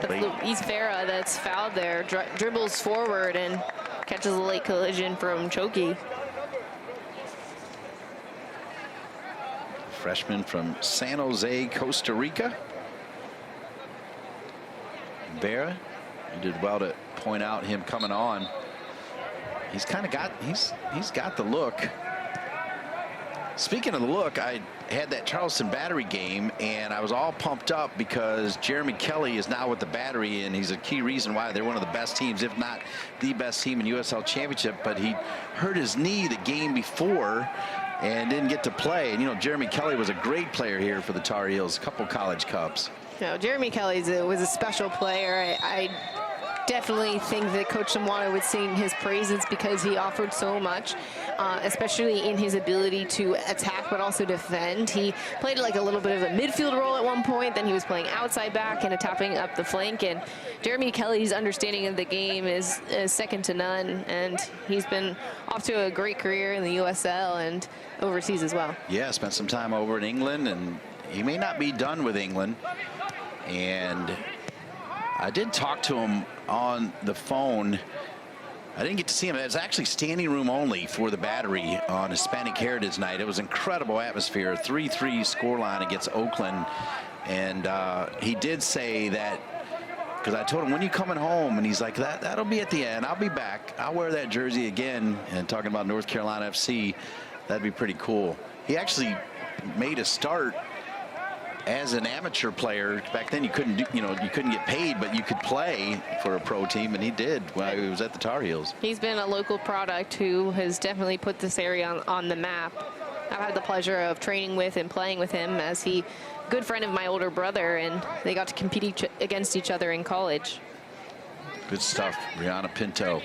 Speaker 2: Luis Vera that's fouled there, dribbles forward and catches a late collision from Choki.
Speaker 1: Freshman from San Jose, Costa Rica. Vera, you did well to point out him coming on. He's kind of got, he's got the look. Speaking of the look, I had that Charleston Battery game, and I was all pumped up because Jeremy Kelly is now with the Battery, and he's a key reason why they're one of the best teams, if not the best team in USL Championship. But he hurt his knee the game before and didn't get to play. And, Jeremy Kelly was a great player here for the Tar Heels, a couple college cups.
Speaker 2: Jeremy Kelly was a special player. I definitely think that Coach Samwana would sing his praises because he offered so much, especially in his ability to attack but also defend. He played like a little bit of a midfield role at one point, then he was playing outside back and attacking up the flank, and Jeremy Kelly's understanding of the game is second to none, and he's been off to a great career in the USL and overseas as well.
Speaker 1: Yeah, spent some time over in England, and he may not be done with England. And I did talk to him on the phone. I didn't get to see him. It was actually standing room only for the Battery on Hispanic Heritage Night. It was incredible atmosphere, 3-3 scoreline against Oakland. And he did say that, because I told him, when you coming home? And he's like, that'll be at the end. I'll be back. I'll wear that jersey again. And talking about North Carolina FC, that'd be pretty cool. He actually made a start as an amateur player. Back then you couldn't do, you couldn't get paid, but you could play for a pro team, and he did while he was at the Tar Heels.
Speaker 2: He's been a local product who has definitely put this area on the map. I've had the pleasure of training with and playing with him, as he good friend of my older brother, and they got to compete against each other in college.
Speaker 1: Good stuff, Brianna Pinto.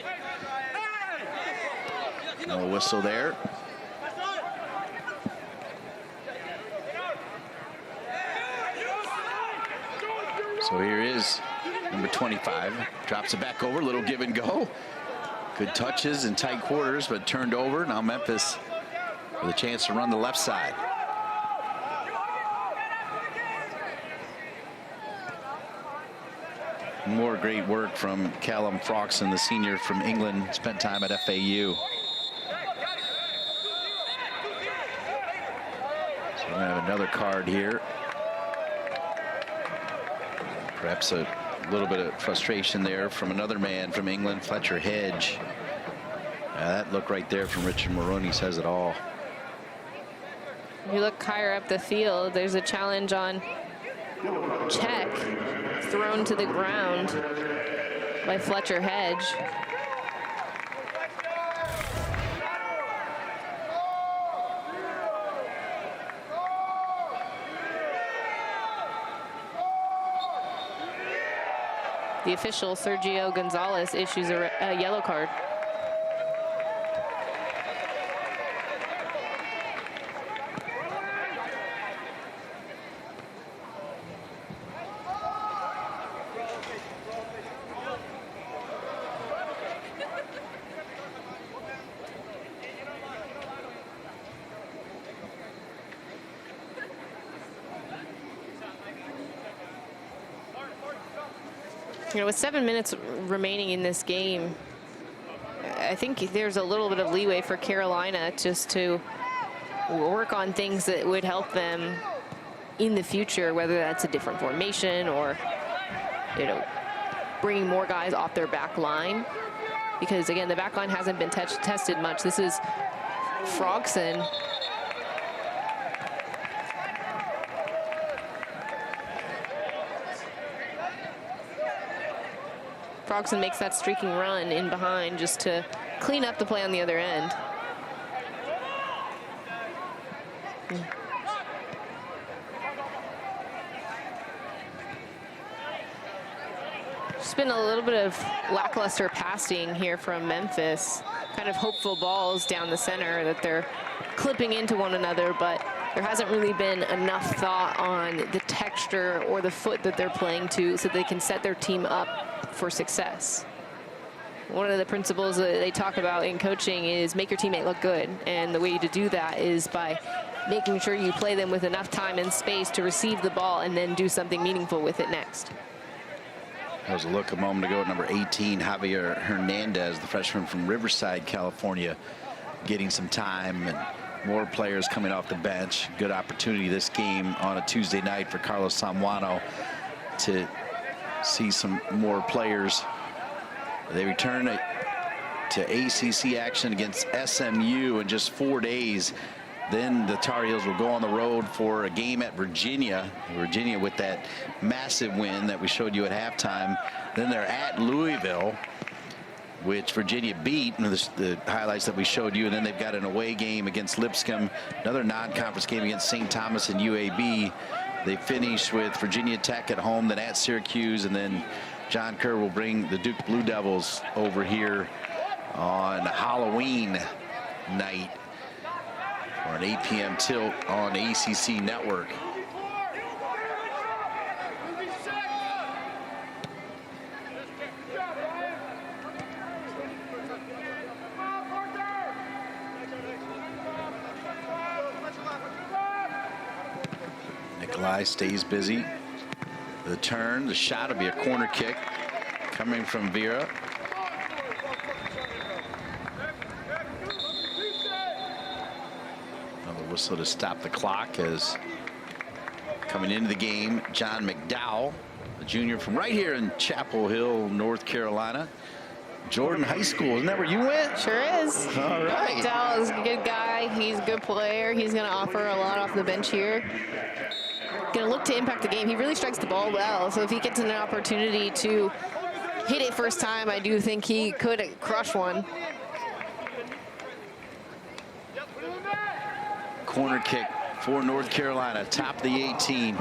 Speaker 1: No whistle there. is number 25. Drops it back over, little give and go. Good touches in tight quarters, but turned over. Now Memphis with a chance to run the left side. More great work from Callum Froxson, the senior from England, spent time at FAU. So we're going to have another card here. Perhaps a little bit of frustration there from another man from England, Fletcher Hedge. That look right there from Richard Maroney says it all.
Speaker 2: If you look higher up the field, there's a challenge on check, thrown to the ground by Fletcher Hedge. The official, Sergio Gonzalez, issues a yellow card. You know, with 7 minutes remaining in this game, I think there's a little bit of leeway for Carolina just to work on things that would help them in the future, whether that's a different formation or, you know, bringing more guys off their back line. Because, again, the back line hasn't been tested much. This is Froxson. Froxson makes that streaking run in behind just to clean up the play on the other end. Just been a little bit of lackluster passing here from Memphis. Kind of hopeful balls down the center that they're clipping into one another, but there hasn't really been enough thought on the texture or the foot that they're playing to so they can set their team up for success. One of the principles that they talk about in coaching is make your teammate look good, and the way to do that is by making sure you play them with enough time and space to receive the ball and then do something meaningful with it next.
Speaker 1: That was a look a moment ago at number 18, Javier Hernandez, the freshman from Riverside, California, getting some time, and more players coming off the bench. Good opportunity this game on a Tuesday night for Carlos Samuano to see some more players. They return to ACC action against SMU in just 4 days. Then the Tar Heels will go on the road for a game at Virginia. Virginia with that massive win that we showed you at halftime. Then they're at Louisville, which Virginia beat in the highlights that we showed you. And then they've got an away game against Lipscomb, another non-conference game against St. Thomas and UAB. They finish with Virginia Tech at home, then at Syracuse, and then John Kerr will bring the Duke Blue Devils over here on Halloween night for an 8 p.m. tilt on ACC Network. Nikolai stays busy. The turn, the shot will be a corner kick coming from Vera. Another whistle to stop the clock as coming into the game, John McDowell, a junior from right here in Chapel Hill, North Carolina. Jordan High School, isn't that where you went?
Speaker 2: Sure is.
Speaker 1: All right.
Speaker 2: McDowell is a good guy. He's a good player. He's going to offer a lot off the bench here. Going to look to impact the game. He really strikes the ball well, so if he gets an opportunity to hit it first time, I do think he could crush one.
Speaker 1: Corner kick for North Carolina, top of the 18.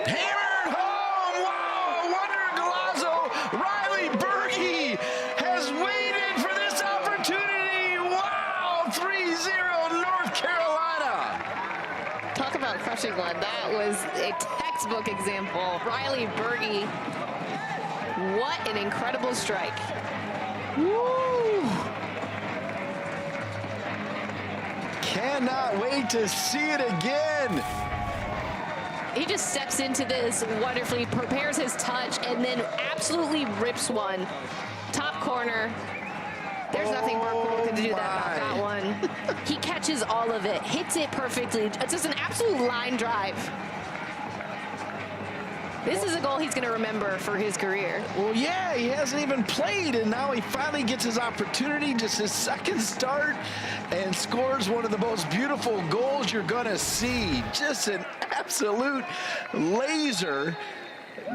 Speaker 1: Hammered home! Wow! Wonder Galazzo, Riley Berge has waited for this opportunity. Wow! 3-0 North Carolina.
Speaker 2: Talk about crushing one. That was a textbook example. Riley Berge, what an incredible strike. Woo!
Speaker 1: Cannot wait to see it again.
Speaker 2: He just steps into this wonderfully, prepares his touch, and then absolutely rips one. Top corner. There's nothing Burke can do about that one. He catches all of it, hits it perfectly. It's just an absolute line drive. This is a goal he's going to remember for his career.
Speaker 1: Well, yeah, he hasn't even played, and now he finally gets his opportunity, just his second start, and scores one of the most beautiful goals you're going to see. Just an absolute laser.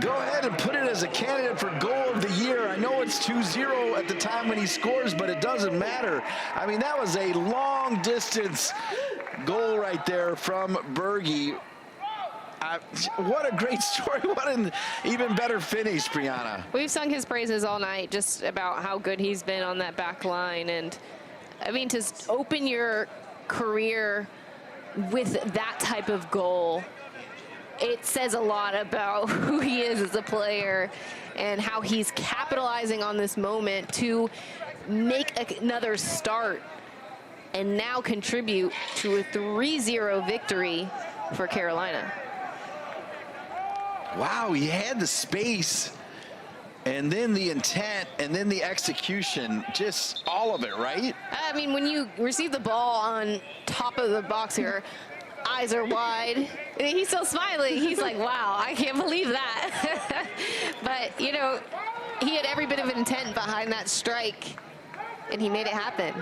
Speaker 1: Go ahead and put it as a candidate for goal of the year. I know it's 2-0 at the time when he scores, but it doesn't matter. I mean, that was a long distance goal right there from Berge. What a great story. What an even better finish, Brianna.
Speaker 2: We've sung his praises all night just about how good he's been on that back line. And I mean, to open your career with that type of goal, it says a lot about who he is as a player and how he's capitalizing on this moment to make another start and now contribute to a 3-0 victory for Carolina.
Speaker 1: Wow, he had the space, and then the intent, and then the execution, just all of it, right?
Speaker 2: I mean, when you receive the ball on top of the box here, eyes are wide. He's still smiling. He's like, wow, I can't believe that. But, you know, he had every bit of intent behind that strike, and he made it happen.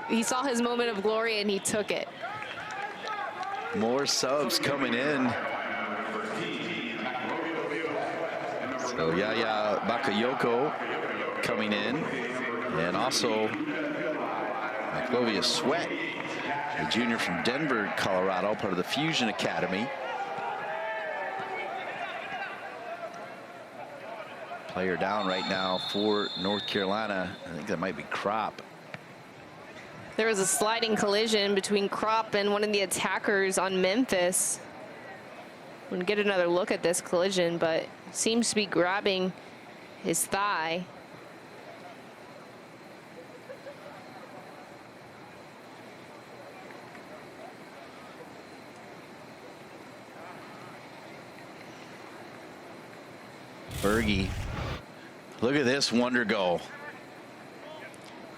Speaker 2: He saw his moment of glory, and he took it.
Speaker 1: More subs coming in. So Yaya Bakayoko coming in, and also Maclovia Sweat, the junior from Denver, Colorado, part of the Fusion Academy. Player down right now for North Carolina. I think that might be Crop.
Speaker 2: There was a sliding collision between Crop and one of the attackers on Memphis. We'll get another look at this collision, but seems to be grabbing his thigh.
Speaker 1: Berge, look at this wonder goal.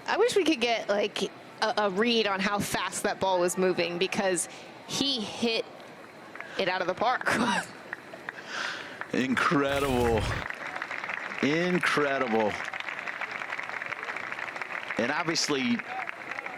Speaker 2: I wish we could get like a read on how fast that ball was moving, because he hit it out of the park.
Speaker 1: Incredible. Incredible. And obviously,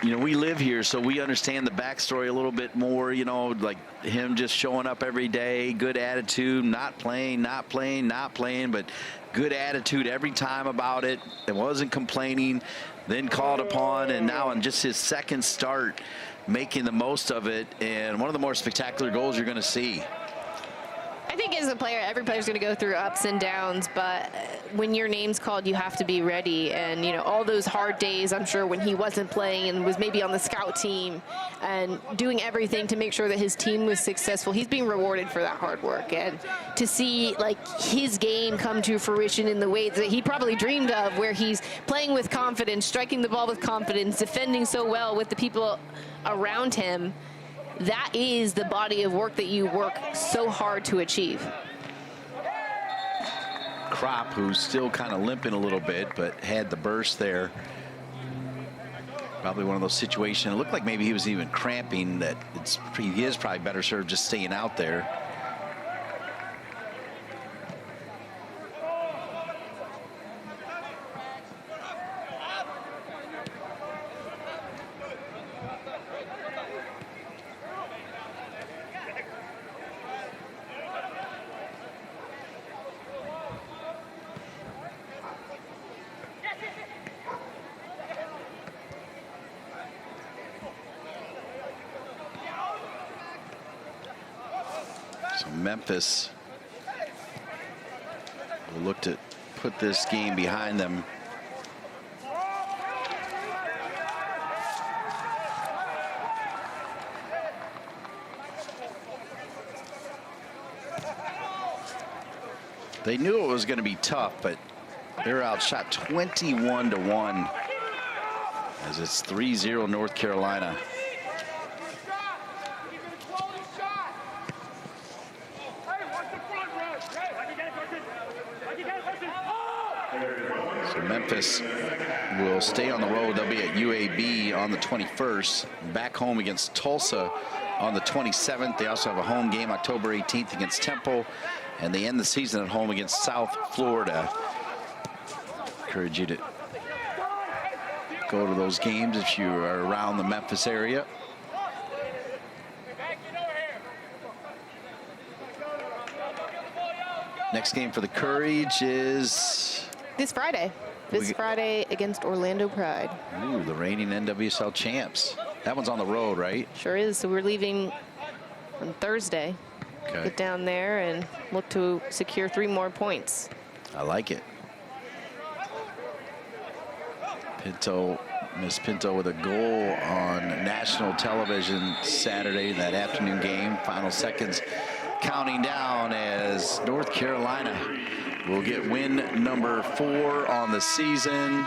Speaker 1: you know, we live here, so we understand the backstory a little bit more, you know, like him just showing up every day, good attitude, not playing, but good attitude every time about it. It wasn't complaining, then called upon, and now on just his second start, making the most of it, and one of the more spectacular goals you're going to see.
Speaker 2: I think as a player, every player's going to go through ups and downs, but when your name's called, you have to be ready. And, you know, all those hard days, I'm sure, when he wasn't playing and was maybe on the scout team and doing everything to make sure that his team was successful, he's being rewarded for that hard work. And to see, like, his game come to fruition in the ways that he probably dreamed of, where he's playing with confidence, striking the ball with confidence, defending so well with the people around him, that is the body of work that you work so hard to achieve.
Speaker 1: Crop, who's still kind of limping a little bit, but had the burst there. Probably one of those situations. It looked like maybe he was even cramping, that he is probably better served just staying out there. Memphis will look to put this game behind them. They knew it was going to be tough, but they were outshot 21-1 as it's 3-0 North Carolina. So Memphis will stay on the road. They'll be at UAB on the 21st, back home against Tulsa on the 27th. They also have a home game October 18th against Temple, and they end the season at home against South Florida. Encourage you to go to those games if you are around the Memphis area. Next game for the Courage is
Speaker 2: This Friday. This Friday against Orlando Pride.
Speaker 1: ooh, the reigning NWSL champs. That one's on the road, right?
Speaker 2: Sure is. So we're leaving on Thursday.
Speaker 1: Okay.
Speaker 2: Get down there and look to secure 3 more points.
Speaker 1: I like it. Pinto, Miss Pinto with a goal on national television Saturday, that afternoon game. Final seconds counting down as North Carolina will get win number 4 on the season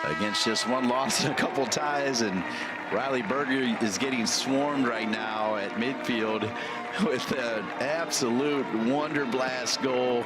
Speaker 1: against just 1 loss and a couple ties. And Riley Berge is getting swarmed right now at midfield with an absolute wonder blast goal